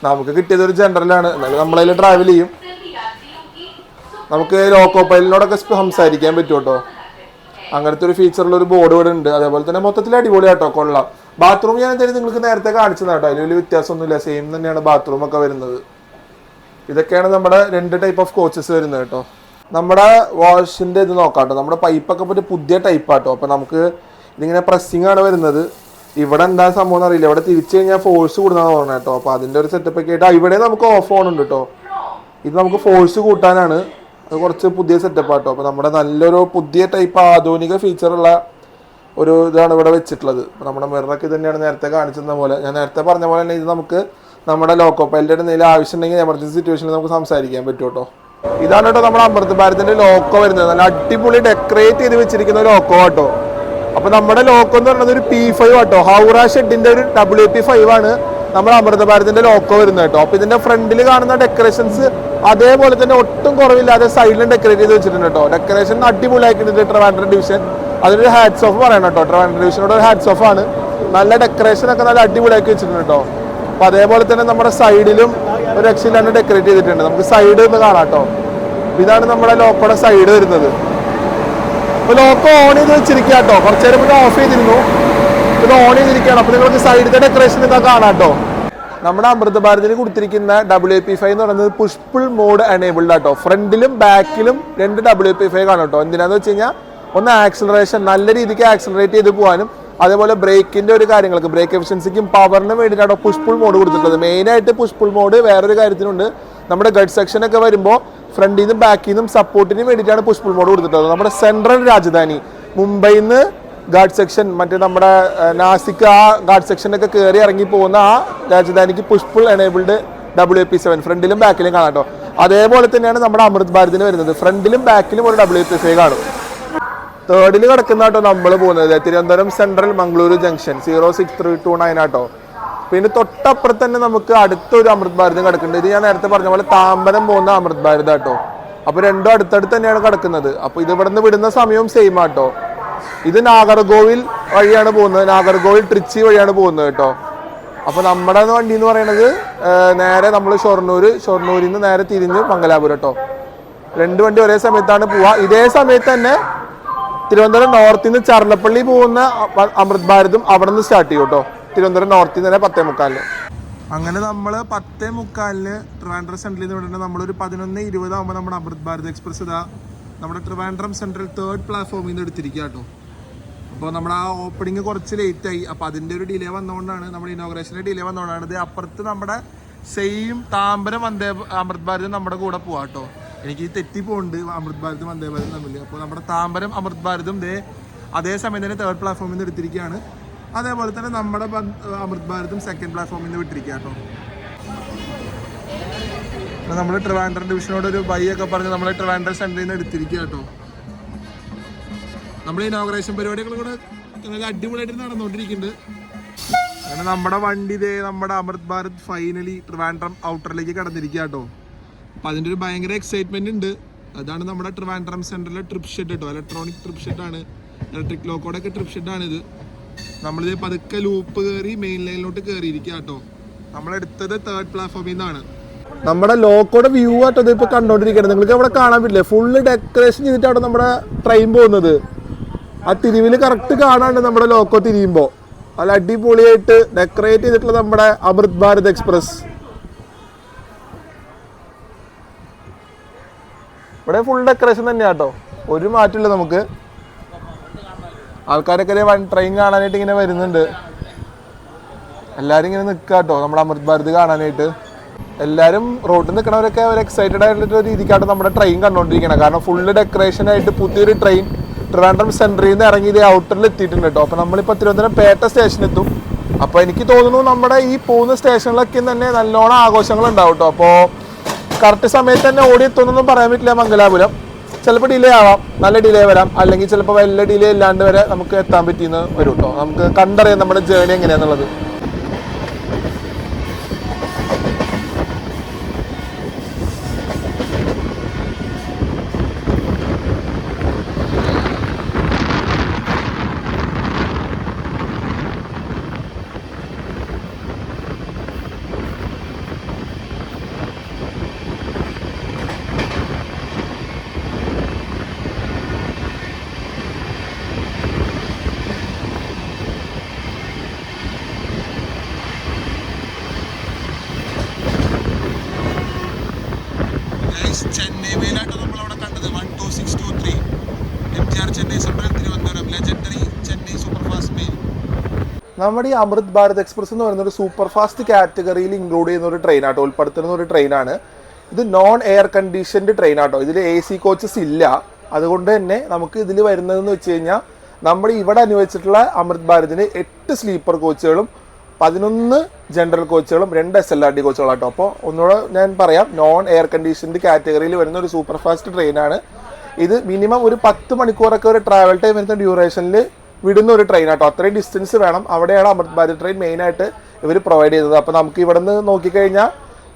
Speaker 1: നമുക്ക് കിട്ടിയത് ഒരു ജനറലാണ്, എന്നാലും നമ്മളതിൽ ട്രാവൽ ചെയ്യും. നമുക്ക് ലോക്കോ പൈലിനോടൊക്കെ സംസാരിക്കാൻ പറ്റും കേട്ടോ. അങ്ങനത്തെ ഒരു ഫീച്ചറുള്ള ഒരു ബോർഡ് ഇവിടെ ഉണ്ട്. അതേപോലെ തന്നെ മൊത്തത്തിൽ അടിപൊളിയാട്ടോ, കൊള്ളാം. ബാത്റൂം ഞാൻ എന്തായാലും നിങ്ങൾക്ക് നേരത്തെ കാണിച്ചതാണ് കേട്ടോ. അതിൽ വലിയ വ്യത്യാസമൊന്നുമില്ല, സെയിം തന്നെയാണ് ബാത്റൂം ഒക്കെ വരുന്നത്. ഇതൊക്കെയാണ് നമ്മുടെ 2 ടൈപ്പ് ഓഫ് കോച്ചസ് വരുന്നത് കേട്ടോ. നമ്മുടെ വാഷിൻ്റെ ഇത് നോക്കാം കേട്ടോ. നമ്മുടെ പൈപ്പൊക്കെ പറ്റി പുതിയ ടൈപ്പാട്ടോ. അപ്പോൾ നമുക്ക് ഇതിങ്ങനെ പ്രസ്സിങ് ആണ് വരുന്നത്. ഇവിടെ എന്താ സംഭവം എന്നറിയില്ല, ഇവിടെ തിരിച്ചു കഴിഞ്ഞാൽ ഫോഴ്സ് കൂടുന്നതാണ് തോന്നുന്നത് കേട്ടോ. അപ്പോൾ അതിൻ്റെ ഒരു സെറ്റപ്പ് ഒക്കെ ആയിട്ട് ഇവിടെ നമുക്ക് ഓഫ് ഓൺ ഉണ്ട് കേട്ടോ. ഇത് നമുക്ക് ഫോഴ്സ് കൂട്ടാനാണ്. അത് കുറച്ച് പുതിയ സെറ്റപ്പ് ആട്ടോ. അപ്പോൾ നമ്മുടെ നല്ലൊരു പുതിയ ടൈപ്പ് ആധുനിക ഫീച്ചറുള്ള ഒരു ഇതാണ് ഇവിടെ വെച്ചിട്ടുള്ളത്. അപ്പോൾ നമ്മുടെ മിററൊക്കെ തന്നെയാണ് നേരത്തെ കാണിച്ചിരുന്ന പോലെ. ഞാൻ നേരത്തെ പറഞ്ഞ പോലെ തന്നെ ഇത് നമുക്ക് നമ്മുടെ ലോക്കോ പൈലറ്റ് എന്തെങ്കിലും ആവശ്യമുണ്ടെങ്കിൽ എമർജൻസി സിറ്റുവേഷനിൽ നമുക്ക് സംസാരിക്കാൻ പറ്റും കേട്ടോ. ഇതാണ് കേട്ടോ നമ്മുടെ അമൃത് ഭാരതിന്റെ ലോക്കോ വരുന്നത്. നല്ല അടിപൊളി ഡെക്കറേറ്റ് ചെയ്ത് വെച്ചിരിക്കുന്ന ലോക്കോ കേട്ടോ. അപ്പോൾ നമ്മുടെ ലോക്കോ എന്ന് പറയുന്നത് ഒരു P5 ആട്ടോ. ഹൗറ ഷെഡിന്റെ ഒരു WP5 ആണ് നമ്മുടെ അമൃത ഭാരതിന്റെ ലോക്കോ വരുന്നത് കേട്ടോ. അപ്പോൾ ഇതിന്റെ ഫ്രണ്ടിൽ കാണുന്ന ഡെക്കറേഷൻസ് അതേപോലെ തന്നെ ഒട്ടും കുറവില്ലാതെ സൈഡിലും ഡെക്കറേറ്റ് ചെയ്ത് വെച്ചിട്ടുണ്ട് കേട്ടോ. ഡെക്കറേഷൻ അടിപൊളിയാക്കിയിട്ടുണ്ട് ട്രിവാൻഡ്രം ഡിവിഷൻ. അതിനൊരു ഹാറ്റ്സ് ഓഫ് പറയണം കേട്ടോ. ട്രിവാൻഡ്രം ഡിവിഷനോട് ഒരു ഹാറ്റ്സ് ഓഫ് ആണ്. നല്ല ഡെക്കറേഷൻ ഒക്കെ നല്ല അടിപൊളിയാക്കി വെച്ചിട്ടുണ്ട് കേട്ടോ. അപ്പോൾ അതേപോലെ തന്നെ നമ്മുടെ സൈഡിലും ഒരു രക്ഷയിലാണ് ഡെക്കറേറ്റ് ചെയ്തിട്ടുണ്ട്. നമുക്ക് സൈഡ് ഒന്ന് കാണാം കേട്ടോ. ഇതാണ് നമ്മുടെ ലോക്കോയുടെ സൈഡ് വരുന്നത്. അപ്പോൾ ലോക്കോ ഓൺ ചെയ്ത് വെച്ചിരിക്കുക കേട്ടോ. കുറച്ച് നേരം മുന്നേ ഓഫ് ചെയ്തിരുന്നു, ഇത് ഓൺ ചെയ്തിരിക്കുകയാണ്. അപ്പോൾ നിങ്ങൾക്ക് സൈഡിലത്തെ ഡെക്കറേഷൻ ഇതാ കാണാം കേട്ടോ. നമ്മുടെ അമൃത് ഭാരതിന് കൊടുത്തിരിക്കുന്ന WP5 എന്ന് പറയുന്നത് പുഷ് പുൾ മോഡ് എനേബിൾഡ് ആട്ടോ. ഫ്രണ്ടിലും ബാക്കിലും 2 WP5 കാണും കേട്ടോ. എന്തിനാന്ന് വെച്ച് കഴിഞ്ഞാൽ ഒന്ന് ആക്സിലറേഷൻ നല്ല രീതിക്ക് ആക്സിലറേറ്റ് ചെയ്ത് പോകാനും അതേപോലെ ബ്രേക്കിന്റെ ഒരു കാര്യങ്ങൾക്ക് ബ്രേക്ക് എഫിഷ്യൻസിക്കും പവറിനും വേണ്ടിയിട്ടാണ് പുഷ് പുൾ മോഡ് കൊടുത്തിട്ടുള്ളത്. മെയിനായിട്ട് പുഷ് പുൾ മോഡ് വേറൊരു കാര്യത്തിനുണ്ട്. നമ്മുടെ ഗഡ് സെക്ഷൻ ഒക്കെ വരുമ്പോൾ ഫ്രണ്ടിൽ നിന്നും ബാക്കിൽ നിന്നും സപ്പോർട്ടിന് വേണ്ടിയിട്ടാണ് പുഷ് പുൾ മോഡ് കൊടുത്തിട്ടുള്ളത്. നമ്മുടെ സെൻട്രൽ രാജധാനി മുംബൈയിൽ നിന്ന് ഗാർഡ് സെക്ഷൻ മറ്റേ നമ്മുടെ നാസിക് ആ ഗാർഡ് സെക്ഷനൊക്കെ കയറി ഇറങ്ങി പോകുന്ന ആ രാജധാനിക്ക് പുഷ് പുൾ എനേബിൾഡ് WP7 ഫ്രണ്ടിലും ബാക്കിലും കാണാം കേട്ടോ. അതേപോലെ തന്നെയാണ് നമ്മുടെ അമൃത് ഭാരതിന് വരുന്നത്. ഫ്രണ്ടിലും ബാക്കിലും ഒരു WP5 കാണും. തേർഡിൽ കിടക്കുന്ന കേട്ടോ നമ്മൾ പോകുന്നത് തിരുവനന്തപുരം സെൻട്രൽ മംഗളൂരു ജംഗ്ഷൻ 06329 ആട്ടോ. പിന്നെ തൊട്ടപ്പുറത്ത് തന്നെ നമുക്ക് അടുത്തൊരു അമൃത് ഭാരതം കിടക്കുന്നുണ്ട്. ഇത് ഞാൻ നേരത്തെ പറഞ്ഞ പോലെ താമ്പരം പോകുന്ന അമൃത് ഭാരത് കേട്ടോ. അപ്പോൾ രണ്ടും അടുത്തടുത്ത് തന്നെയാണ് കിടക്കുന്നത്. അപ്പോൾ ഇത് ഇവിടെ നിന്ന് വിടുന്ന സമയവും സെയിം ആട്ടോ. ഇത് നാഗർകോവിൽ വഴിയാണ് പോകുന്നത്, നാഗർകോവിൽ ട്രിച്ചി വഴിയാണ് പോകുന്നത് കേട്ടോ. അപ്പോൾ നമ്മുടെ വണ്ടി എന്ന് പറയുന്നത് നേരെ നമ്മൾ ഷൊർണൂരിൽ നിന്ന് നേരെ തിരിഞ്ഞ് മംഗലാപുരം കേട്ടോ. 2 വണ്ടി ഒരേ സമയത്താണ് പോവുക. ഇതേ സമയത്ത് തന്നെ തിരുവനന്തപുരം നോർത്തിൽ നിന്ന് ചർലപ്പള്ളി പോകുന്ന അമൃത് ഭാരതും അവിടെ നിന്ന് സ്റ്റാർട്ട് ചെയ്യും കേട്ടോ. തിരുവനന്തപുരം നോർത്തിൽ നിന്ന് 10:45. അങ്ങനെ നമ്മൾ 10:45 ട്രിവാൻഡ്രം സെൻട്രലിൽ നിന്ന് വിടേണ്ടത് നമ്മളൊരു 11:20 ആകുമ്പോൾ നമ്മുടെ അമൃത് ഭാരത് എക്സ്പ്രസ് ഇതാ നമ്മുടെ ട്രിവാൻഡ്രം സെൻട്രൽ 3rd പ്ലാറ്റ്ഫോമിൽ നിന്ന് എടുത്തിരിക്കുക കേട്ടോ. അപ്പോൾ നമ്മുടെ ആ ഓപ്പണിങ് കുറച്ച് ലേറ്റായി. അപ്പോൾ അതിൻ്റെ ഒരു ഡിലേ വന്നുകൊണ്ടാണ്, നമ്മുടെ ഇനോഗ്രേഷൻ്റെ ഡിലേ വന്നുകൊണ്ടാണ്. ഇത് അപ്പുറത്ത് നമ്മുടെ സെയിം താമ്പരം അമൃത് ഭാരത് നമ്മുടെ കൂടെ പോവാം കേട്ടോ. എനിക്ക് തെറ്റിപ്പോണ്ട് അമൃത് ഭാരതും വന്ദേ ഭാരതും തമ്മിൽ. അപ്പോൾ നമ്മുടെ താമ്പരം അമൃത് ഭാരതും അതേ സമയം തന്നെ 3rd പ്ലാറ്റ്ഫോമിൽ നിന്ന് എടുത്തിരിക്കുകയാണ്. അതേപോലെ തന്നെ നമ്മുടെ അമൃത് ഭാരതും 2nd പ്ലാറ്റ്ഫോമിൽ നിന്ന് വിട്ടിരിക്കുക കേട്ടോ. നമ്മൾ ട്രിവാൻഡ്രം ഡിവിഷനോട് ഒരു ബൈ ഒക്കെ പറഞ്ഞ് നമ്മൾ ട്രിവാൻഡ്രം സെൻറ്ററിൽ നിന്ന് എടുത്തിരിക്കുക കേട്ടോ. നമ്മുടെ ഇനോഗ്രേഷൻ പരിപാടികൾ കൂടെ നല്ല അടിപൊളിയായിട്ട് നടന്നുകൊണ്ടിരിക്കുന്നുണ്ട്. അങ്ങനെ നമ്മുടെ വണ്ടി നമ്മുടെ അമൃത് ഭാരത് ഫൈനലി ട്രിവാൻഡ്രം ഔട്ടറിലേക്ക് കടന്നിരിക്കുക കേട്ടോ. അപ്പം അതിൻ്റെ ഒരു ഭയങ്കര എക്സൈറ്റ്മെന്റ് ഉണ്ട്. അതാണ് നമ്മുടെ ട്രിവാൻഡ്രം സെൻറ്ററിലെ ട്രിപ്പ് ഷെഡ് കേട്ടോ. ഇലക്ട്രോണിക് ട്രിപ്പ് ഷെഡാണ്, ഇലക്ട്രിക് ലോക്കോടൊക്കെ ട്രിപ്പ് ഷെഡാണിത്. നമ്മളിത് പതുക്കെ ലൂപ്പ് കയറി മെയിൻ ലൈനിലോട്ട് കയറിയിരിക്കുക കേട്ടോ. നമ്മളെടുത്തത് 3rd പ്ലാറ്റ്ഫോമിൽ നിന്നാണ്. നമ്മുടെ ലോക്കോടെ വ്യൂ ആട്ടോ ഇതിപ്പോൾ കണ്ടോണ്ടിരിക്കുന്നത്. നിങ്ങൾക്ക് അവിടെ കാണാൻ പറ്റില്ലേ, ഫുള്ള് ഡെക്കറേഷൻ ചെയ്തിട്ടാണ് നമ്മുടെ ട്രെയിൻ പോകുന്നത്. ആ തിരിവിൽ കറക്റ്റ് കാണാണ്ട് നമ്മുടെ ലോക്കോ തിരിയുമ്പോൾ നല്ല അടിപൊളിയായിട്ട് ഡെക്കറേറ്റ് ചെയ്തിട്ടുള്ള നമ്മുടെ അമൃത് ഭാരത് എക്സ്പ്രസ്. ഇവിടെ ഫുൾ ഡെക്കറേഷൻ തന്നെയാണ് കേട്ടോ, ഒരു മാറ്റമില്ല. നമുക്ക് ആൾക്കാരൊക്കെ ട്രെയിൻ കാണാനായിട്ട് ഇങ്ങനെ വരുന്നുണ്ട്. എല്ലാവരും ഇങ്ങനെ നിൽക്കുക കേട്ടോ നമ്മുടെ അമൃത് ഭാരത് കാണാനായിട്ട്. എല്ലാവരും റോഡിൽ നിൽക്കണവരൊക്കെ ഒരു എക്സൈറ്റഡ് ആയിട്ടുള്ള രീതിക്കാണ് നമ്മുടെ ട്രെയിൻ കണ്ടുകൊണ്ടിരിക്കുന്നത്. കാരണം ഫുള്ള് ഡെക്കറേഷൻ ആയിട്ട് പുതിയൊരു ട്രെയിൻ ട്രിവാൻഡ്രം സെൻട്രിൽ നിന്ന് ഇറങ്ങി ഇത് ഔട്ടറിൽ എത്തിയിട്ടുണ്ട് കേട്ടോ. അപ്പോൾ നമ്മളിപ്പോൾ തിരുവനന്തപുരം പേട്ട സ്റ്റേഷനെത്തും. അപ്പോൾ എനിക്ക് തോന്നുന്നു നമ്മുടെ ഈ പോകുന്ന സ്റ്റേഷനിലൊക്കെ തന്നെ നല്ലോണം ആഘോഷങ്ങൾ ഉണ്ടാവും കേട്ടോ. അപ്പോൾ കറക്റ്റ് സമയത്ത് തന്നെ ഓടിയെത്തുന്നൊന്നും പറയാൻ പറ്റില്ല. മംഗലാപുരം ചിലപ്പോൾ ഡിലേ ആവാം, നല്ല ഡിലേ വരാം, അല്ലെങ്കിൽ ചിലപ്പോൾ വലിയ ഡിലേ ഇല്ലാണ്ട് വരെ നമുക്ക് എത്താൻ പറ്റിയെന്ന് വരും കേട്ടോ. നമുക്ക് കണ്ടറിയാം നമ്മുടെ ജേർണി എങ്ങനെയാണെന്നുള്ളത്. ചെന്നൈ മെയിലായിട്ട് നമ്മളവിടെ കണ്ടത് 12623 MGR Chennai central Thiruvananthapuram legendary Chennai super fast mail. നമ്മുടെ ഈ അമൃത് ഭാരത് എക്സ്പ്രസ് എന്ന് പറയുന്ന ഒരു സൂപ്പർ ഫാസ്റ്റ് കാറ്റഗറിയിൽ ഇൻക്ലൂഡ് ചെയ്യുന്ന ഒരു ട്രെയിൻ ആട്ടോ, ഉൾപ്പെടുത്തുന്ന ഒരു ട്രെയിനാണ് ഇത്. നോൺ എയർ കണ്ടീഷൻഡ് ട്രെയിൻ ആട്ടോ. ഇതിൽ AC കോച്ചസ് ഇല്ല. അതുകൊണ്ട് തന്നെ നമുക്ക് ഇതിൽ വരുന്നതെന്ന് വെച്ച് കഴിഞ്ഞാൽ നമ്മുടെ ഇവിടെ അനുവദിച്ചിട്ടുള്ള അമൃത് ഭാരതിന് 8 സ്ലീപ്പർ കോച്ചുകളും 11 ജനറൽ കോച്ചുകളും 2 SLRT കോച്ചുകളാട്ടോ. അപ്പോൾ ഒന്നുകൂടെ ഞാൻ പറയാം, നോൺ എയർ കണ്ടീഷൻഡ് കാറ്റഗറിയിൽ വരുന്ന ഒരു സൂപ്പർ ഫാസ്റ്റ് ട്രെയിനാണ് ഇത്. മിനിമം ഒരു 10 മണിക്കൂറൊക്കെ ഒരു ട്രാവൽ ടൈം വരുന്ന ഡ്യൂറേഷനിൽ വിടുന്ന ഒരു ട്രെയിൻ ആട്ടോ. അത്രയും ഡിസ്റ്റൻസ് വേണം. അവിടെയാണ് അമൃത് ഭാരത് ട്രെയിൻ മെയിനായിട്ട് ഇവർ പ്രൊവൈഡ് ചെയ്തത്. അപ്പോൾ നമുക്ക് ഇവിടെ നിന്ന് നോക്കിക്കഴിഞ്ഞാൽ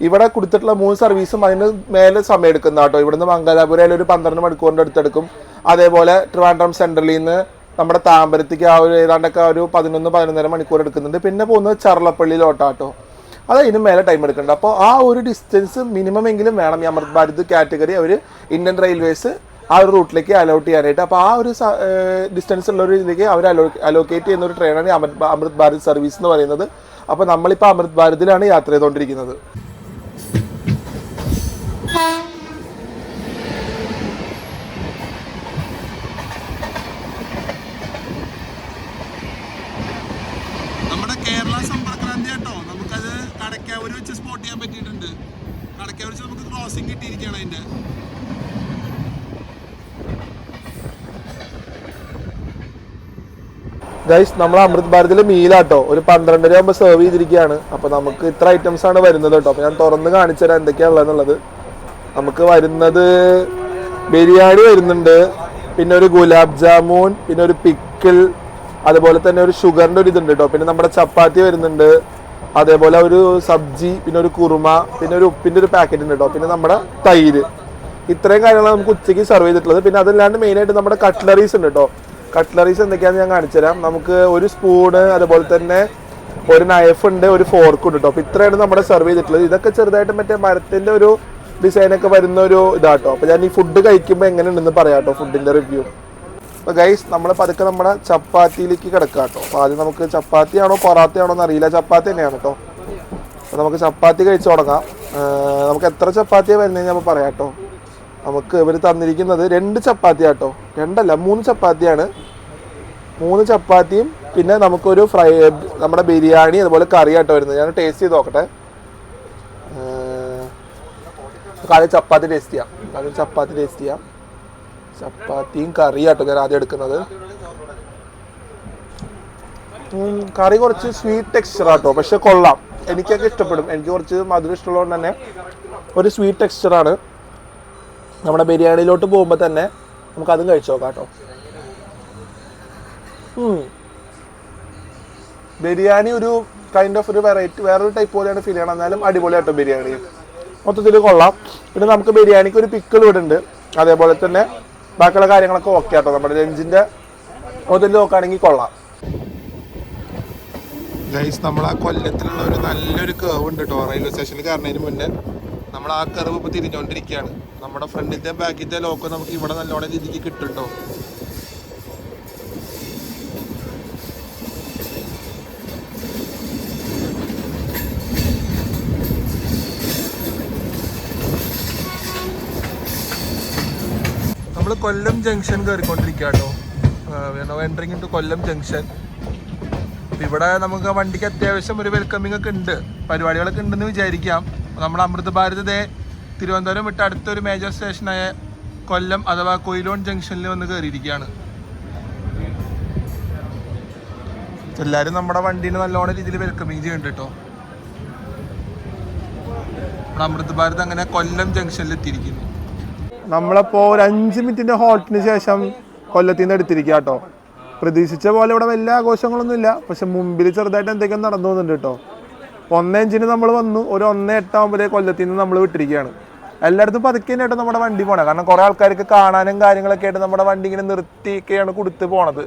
Speaker 1: ഇവിടെ കൊടുത്തിട്ടുള്ള 3 സർവീസും അതിന് മേലെ സമയം എടുക്കുന്ന കേട്ടോ. ഇവിടുന്ന് മംഗലാപുരയിൽ ഒരു 12 മണിക്കൂറിൻ്റെ അടുത്തെടുക്കും. അതേപോലെ ട്രിവാൻഡ്രം സെൻട്രലിൽ നിന്ന് നമ്മുടെ താമ്പരത്തേക്ക് ആ ഒരു ഏതാണ്ടൊക്കെ ഒരു 11-11.5 മണിക്കൂർ എടുക്കുന്നുണ്ട്. പിന്നെ പോകുന്നത് ചർലപ്പള്ളിയിലോട്ടാട്ടോ, അത് അതിന് മേലെ ടൈം എടുക്കുന്നുണ്ട്. അപ്പോൾ ആ ഒരു ഡിസ്റ്റൻസ് മിനിമം എങ്കിലും വേണം ഈ അമൃത് ഭാരത് കാറ്റഗറി അവർ ഇന്ത്യൻ റെയിൽവേസ് ആ ഒരു റൂട്ടിലേക്ക് അലോട്ട് ചെയ്യാനായിട്ട്. അപ്പോൾ ആ ഒരു ഡിസ്റ്റൻസ് ഉള്ള ഒരു ഇതിലേക്ക് അവർ അലോക്കേറ്റ് ചെയ്യുന്ന ഒരു ട്രെയിനാണ് അമൃത് ഭാരത് സർവീസ് എന്ന് പറയുന്നത്. അപ്പോൾ നമ്മളിപ്പോൾ അമൃത് ഭാരതിലാണ് യാത്ര ചെയ്തുകൊണ്ടിരിക്കുന്നത്. നമ്മുടെ കേരള സമ്പർക്രാന്തി കേട്ടോ, നമുക്കത് കടക്കാവൂർ വെച്ച് സ്പോട്ട് ചെയ്യാൻ പറ്റിയിട്ടുണ്ട്. കടക്കാവൂർ വെച്ച് നമുക്ക് ക്രോസിംഗ് കിട്ടിയിരിക്കുകയാണ് അതിൻ്റെ. ഗൈസ്, നമ്മൾ അമൃത് ഭാരതിലെ മീലാട്ടോ ഒരു 12:30 ആകുമ്പോൾ സെർവ് ചെയ്തിരിക്കുകയാണ്. അപ്പോൾ നമുക്ക് ഇത്ര ഐറ്റംസ് ആണ് വരുന്നത് കേട്ടോ. അപ്പോൾ ഞാൻ തുറന്ന് കാണിച്ചു തരാം എന്തൊക്കെയാണുള്ളതെന്നുള്ളത്. നമുക്ക് വരുന്നത് ബിരിയാണി വരുന്നുണ്ട്, പിന്നെ ഒരു ഗുലാബ് ജാമുൻ, പിന്നെ ഒരു പിക്കിൾ, അതുപോലെ തന്നെ ഒരു ഷുഗറിൻ്റെ ഒരു ഇതുണ്ട് കേട്ടോ. പിന്നെ നമ്മുടെ ചപ്പാത്തി വരുന്നുണ്ട്, അതേപോലെ ഒരു സബ്ജി, പിന്നെ ഒരു കുറുമ, പിന്നെ ഒരു ഉപ്പിൻ്റെ ഒരു പാക്കറ്റ് ഉണ്ട് കേട്ടോ. പിന്നെ നമ്മുടെ തൈര്. ഇത്രയും കാര്യങ്ങളാണ് നമുക്ക് ഉച്ചയ്ക്ക് സെർവ് ചെയ്തിട്ടുള്ളത്. പിന്നെ അതല്ലാണ്ട് മെയിനായിട്ട് നമ്മുടെ കട്ട്ലറീസ് ഉണ്ട് കേട്ടോ. കട്ട്ലറീസ് എന്തൊക്കെയാണെന്ന് ഞാൻ കാണിച്ചു തരാം. നമുക്ക് ഒരു സ്പൂണ്, അതുപോലെ തന്നെ ഒരു നൈഫ് ഉണ്ട്, ഒരു ഫോർക്ക് ഉണ്ട് കേട്ടോ. അപ്പോൾ ഇത്രയാണ് നമ്മുടെ സെർവ് ചെയ്തിട്ടുള്ളത്. ഇതൊക്കെ ചെറുതായിട്ട് മറ്റേ മരത്തിൻ്റെ ഒരു ഡിസൈനൊക്കെ വരുന്ന ഒരു ഇതാട്ടോ. അപ്പോൾ ഞാൻ ഈ ഫുഡ് കഴിക്കുമ്പോൾ എങ്ങനെ ഉണ്ടെന്ന് പറയാം കേട്ടോ, ഫുഡിൻ്റെ റിവ്യൂ. അപ്പോൾ ഗൈസ്, നമ്മൾ പതുക്കെ നമ്മുടെ ചപ്പാത്തിയിലേക്ക് കിടക്കുക കേട്ടോ. അപ്പോൾ ആദ്യം നമുക്ക് ചപ്പാത്തിയാണോ പൊറാത്തയാണോ എന്ന് അറിയില്ല, ചപ്പാത്തി തന്നെയാണ് കേട്ടോ. അപ്പോൾ നമുക്ക് ചപ്പാത്തി കഴിച്ച് തുടങ്ങാം. നമുക്ക് എത്ര ചപ്പാത്തിയാണ് വരുന്നത് ഞാൻ പറയാം കേട്ടോ. നമുക്ക് ഇവർ തന്നിരിക്കുന്നത് 2 ചപ്പാത്തി കേട്ടോ, 2 അല്ല 3 ചപ്പാത്തിയാണ്. 3 ചപ്പാത്തിയും പിന്നെ നമുക്കൊരു നമ്മുടെ ബിരിയാണി അതുപോലെ കറി ആട്ടോ വരുന്നത്. ഞാൻ ടേസ്റ്റ് ചെയ്ത് നോക്കട്ടെ. ആദ്യം ചപ്പാത്തി ടേസ്റ്റ് ചെയ്യാം. ചപ്പാത്തിയും കറി ആട്ടോ ഞാൻ ആദ്യം എടുക്കുന്നത്. കറി കുറച്ച് സ്വീറ്റ് ടെക്സ്ചർ ആട്ടോ, പക്ഷെ കൊള്ളാം, എനിക്കൊക്കെ ഇഷ്ടപ്പെടും. എനിക്ക് കുറച്ച് മധുരം ഇഷ്ടമുള്ളതുകൊണ്ട് തന്നെ ഒരു സ്വീറ്റ് ടെക്സ്ചറാണ്. നമ്മുടെ ബിരിയാണിയിലോട്ട് പോകുമ്പോൾ തന്നെ നമുക്കതും കഴിച്ചു നോക്കാം കേട്ടോ. ബിരിയാണി ഒരു കൈൻഡ് ഓഫ് ഒരു വെറൈറ്റി, വേറൊരു ടൈപ്പ് പോലെയാണ് ഫീൽ ചെയ്യണം. എന്നാലും അടിപൊളിയാട്ടോ ബിരിയാണി, മൊത്തത്തിൽ കൊള്ളാം. പിന്നെ നമുക്ക് ബിരിയാണിക്ക് ഒരു പിക്കിൾ ഇടുന്നുണ്ട്, അതേപോലെ തന്നെ ബാക്കിയുള്ള കാര്യങ്ങളൊക്കെ ഓക്കെ ആട്ടോ. നമ്മുടെ ലഞ്ചിൻ്റെ മൊത്തത്തിൽ നോക്കുകയാണെങ്കിൽ കൊള്ളാം. ഗൈസ്, നമ്മൾ ആ കൊല്ലത്തിലുള്ള ഒരു നല്ലൊരു കർവ് ഉണ്ട് കേട്ടോ റെയിൽവേ സ്റ്റേഷനിൽ കയറുന്നതിന് മുന്നേ. നമ്മൾ ആ കർവ് ഇപ്പോൾ തിരിഞ്ഞുകൊണ്ടിരിക്കുകയാണ്. നമ്മുടെ ഫ്രണ്ടിലത്തെ ബാക്കിലത്തെ ലോക്ക് നമുക്ക് ഇവിടെ നല്ലോണം രീതിക്ക് കിട്ടും കേട്ടോ. നമ്മൾ കൊല്ലം ജംഗ്ഷൻ കയറിക്കൊണ്ടിരിക്കുക കേട്ടോ. Entering to Kollam junction. ഇവിടെ നമുക്ക് വണ്ടിക്ക് അത്യാവശ്യം ഒരു വെൽക്കമിങ് ഒക്കെ ഉണ്ട്, പരിപാടികളൊക്കെ ഉണ്ടെന്ന് വിചാരിക്കാം. നമ്മുടെ അമൃത് ഭാരത് തിരുവനന്തപുരം വിട്ട് അടുത്തൊരു മേജർ സ്റ്റേഷനായ കൊല്ലം അഥവാ കൊയിലോൺ ജംഗ്ഷനിൽ വന്ന് കയറിയിരിക്കുകയാണ്. എല്ലാവരും നമ്മുടെ വണ്ടീനെ നല്ലോണം രീതിയിൽ വെൽക്കമിങ് ചെയ്യുന്നുണ്ട് കേട്ടോ. നമ്മുടെ അമൃത് ഭാരത് അങ്ങനെ കൊല്ലം ജംഗ്ഷനിൽ എത്തിയിരിക്കുന്നു. നമ്മളപ്പോൾ ഒരു 5 മിനിറ്റിൻ്റെ ഹോൾട്ടിന് ശേഷം കൊല്ലത്തിൽ നിന്ന് എടുത്തിരിക്കുക കേട്ടോ. പ്രതീക്ഷിച്ച പോലെ ഇവിടെ വലിയ ആഘോഷങ്ങളൊന്നുമില്ല, പക്ഷെ മുമ്പിൽ ചെറുതായിട്ട് എന്തൊക്കെയോ നടന്നു പോകുന്നുണ്ട് കേട്ടോ. 1:05 നമ്മൾ വന്നു, ഒരു 1:08 ആകുമ്പോഴേ കൊല്ലത്തിൽ നിന്ന് നമ്മൾ വിട്ടിരിക്കുകയാണ്. എല്ലായിടത്തും പതുക്കെ തന്നെയായിട്ട് നമ്മുടെ വണ്ടി പോകണം, കാരണം കുറേ ആൾക്കാർക്ക് കാണാനും കാര്യങ്ങളൊക്കെ ആയിട്ട് നമ്മുടെ വണ്ടി ഇങ്ങനെ നിർത്തിയൊക്കെയാണ് കൊടുത്ത് പോണത്.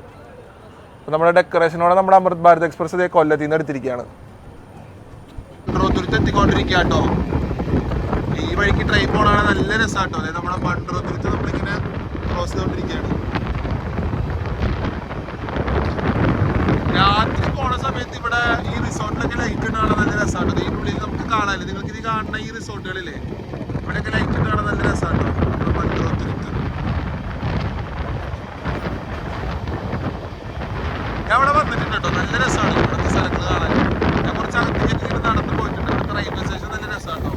Speaker 1: നമ്മുടെ ഡെക്കറേഷനോടെ നമ്മുടെ അമൃത് ഭാരത് എക്സ്പ്രസ് കൊല്ലത്തിൽ നിന്ന് എടുത്തിരിക്കുകയാണ്. മൺട്രോത്തുരുത്ത് എത്തിക്കൊണ്ടിരിക്കുക കേട്ടോ. ഈ വഴിക്ക് ട്രെയിൻ പോകണതാണ് നല്ല രസമാട്ടോ. അതായത് നമ്മുടെ മൺട്രോത്തുരുത്ത് നമ്മളിങ്ങനെ ക്രോസ് ചെയ്തുകൊണ്ടിരിക്കുകയാണ്. രാത്രി പോണ സമയത്ത് ഇവിടെ ഈ റിസോർട്ടിലൊക്കെ ലൈറ്റ് ഇട്ട് കാണാൻ നല്ല രസമാട്ടോ. ഇതിനുള്ളിൽ നമുക്ക് കാണാനില്ല, നിങ്ങൾക്ക് ഇത് കാണുന്ന ഈ റിസോർട്ടുകളില്ലേ ഇവിടെയൊക്കെ ലൈറ്റ് ഇട്ട് കാണാൻ നല്ല രസമാട്ടോ. മൺട്രോത്തുരുത്ത് ഞാൻ ഇവിടെ വന്നിട്ടുണ്ട് കേട്ടോ. നല്ല രസമാണ് ഇവിടുത്തെ സ്ഥലങ്ങൾ കാണാൻ. ഞാൻ കുറച്ച് അകത്തേക്ക് ഇങ്ങനെ നടന്നു പോയിട്ടുണ്ട്. ഇവിടുത്തെ റെയിൽവേ സ്റ്റേഷൻ നല്ല രസമാട്ടോ.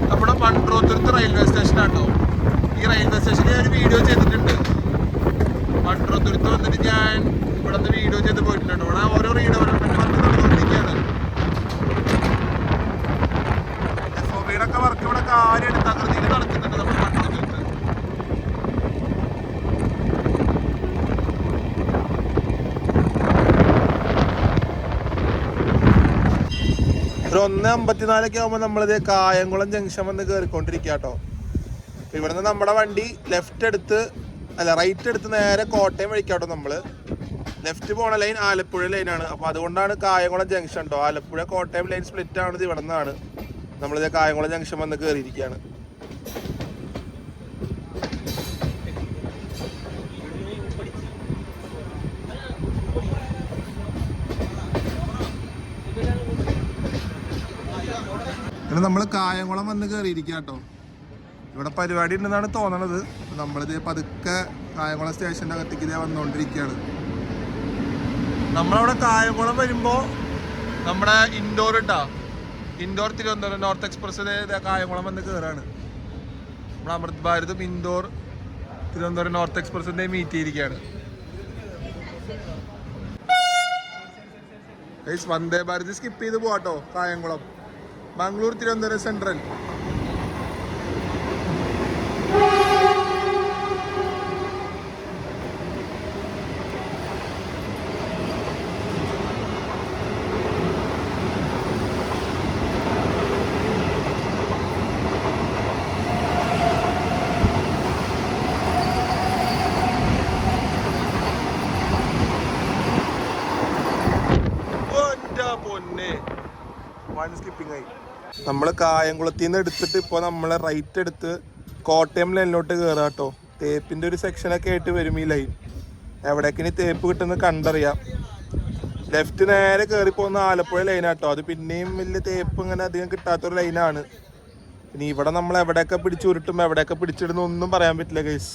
Speaker 1: നമ്മുടെ മൺട്രോത്തുരുത്ത് റെയിൽവേ സ്റ്റേഷനാട്ടോ. ഈ റെയിൽവേ സ്റ്റേഷനിൽ ഞാൻ വീഡിയോ ചെയ്തിട്ടുണ്ട്. മൺട്രോത്തുരുത്ത് വന്നിട്ട് ഞാൻ ഇവിടെ നിന്ന് വീഡിയോ ചെയ്ത് പോയിട്ടുണ്ട്. ഇവിടെ ഓരോ റീഡെവലപ്മെന്റ് വർക്ക് നടന്നുകൊണ്ടിരിക്കുകയാണ്. SOBയുടെ വർക്ക് ഇവിടെ കാര്യമായിട്ട് തകൃതിയിൽ നടക്കുന്നുണ്ട് നമ്മുടെ മൺട്രോത്തുരുത്ത്. ഒരു 1:54 ആകുമ്പോൾ നമ്മളിത് കായംകുളം ജംഗ്ഷൻ വന്ന് കയറിക്കൊണ്ടിരിക്കുക കേട്ടോ. ഇവിടെ നിന്ന് നമ്മുടെ വണ്ടി റൈറ്റ് എടുത്ത് നേരെ കോട്ടയം വഴിക്കാട്ടോ. നമ്മൾ ലെഫ്റ്റ് പോണ ലൈൻ ആലപ്പുഴ ലൈനാണ്. അപ്പോൾ അതുകൊണ്ടാണ് കായംകുളം ജംഗ്ഷൻ കേട്ടോ. ആലപ്പുഴ കോട്ടയം ലൈൻ സ്പ്ലിറ്റ് ആണത് ഇവിടെ നിന്നാണ്. നമ്മളിത് കായംകുളം ജംഗ്ഷൻ വന്ന് കയറിയിരിക്കുകയാണ്. പിന്നെ നമ്മൾ കായംകുളം വന്ന് കയറിയിരിക്കുക കേട്ടോ. ഇവിടെ പരിപാടി ഉണ്ടെന്നാണ് തോന്നണത്. നമ്മളിത് പതുക്കെ കായംകുളം സ്റ്റേഷൻ്റെ അകത്തേക്ക് ഇതേ വന്നുകൊണ്ടിരിക്കുകയാണ്. നമ്മളവിടെ കായംകുളം വരുമ്പോൾ നമ്മുടെ ഇൻഡോർ തിരുവനന്തപുരം നോർത്ത് എക്സ്പ്രസ് കായംകുളം വന്ന് കയറാണ്. നമ്മുടെ അമൃത് ഭാരതും ഇൻഡോർ തിരുവനന്തപുരം നോർത്ത് എക്സ്പ്രസിൻ്റെ മീറ്റ് ചെയ്തിരിക്കുകയാണ്. വന്ദേ ഭാരത് സ്കിപ്പ് ചെയ്ത് പോവാട്ടോ. കായംകുളം ബാംഗ്ലൂർ തിരുവനന്തപുരം സെൻട്രൽ. സ്കിപ്പിംഗ് ആയി. നമ്മൾ കായംകുളത്തിൽ നിന്ന് എടുത്തിട്ട് ഇപ്പോൾ നമ്മൾ റൈറ്റ് എടുത്ത് കോട്ടയം ലൈനിലോട്ട് കയറാം കേട്ടോ. തേപ്പിൻ്റെ ഒരു സെക്ഷനൊക്കെ ആയിട്ട് വരും ഈ ലൈൻ. എവിടേക്ക് ഇനി തേപ്പ് കിട്ടുന്നത് കണ്ടറിയാം. ലെഫ്റ്റ് നേരെ കയറി പോകുന്ന ആലപ്പുഴ ലൈനാട്ടോ. അത് പിന്നെയും വലിയ തേപ്പ് ഇങ്ങനെ അധികം കിട്ടാത്തൊരു ലൈനാണ്. ഇനി ഇവിടെ നമ്മൾ എവിടെയൊക്കെ പിടിച്ചുരുട്ടും എവിടെയൊക്കെ പിടിച്ചിടുന്ന ഒന്നും പറയാൻ പറ്റില്ല ഗൈസ്.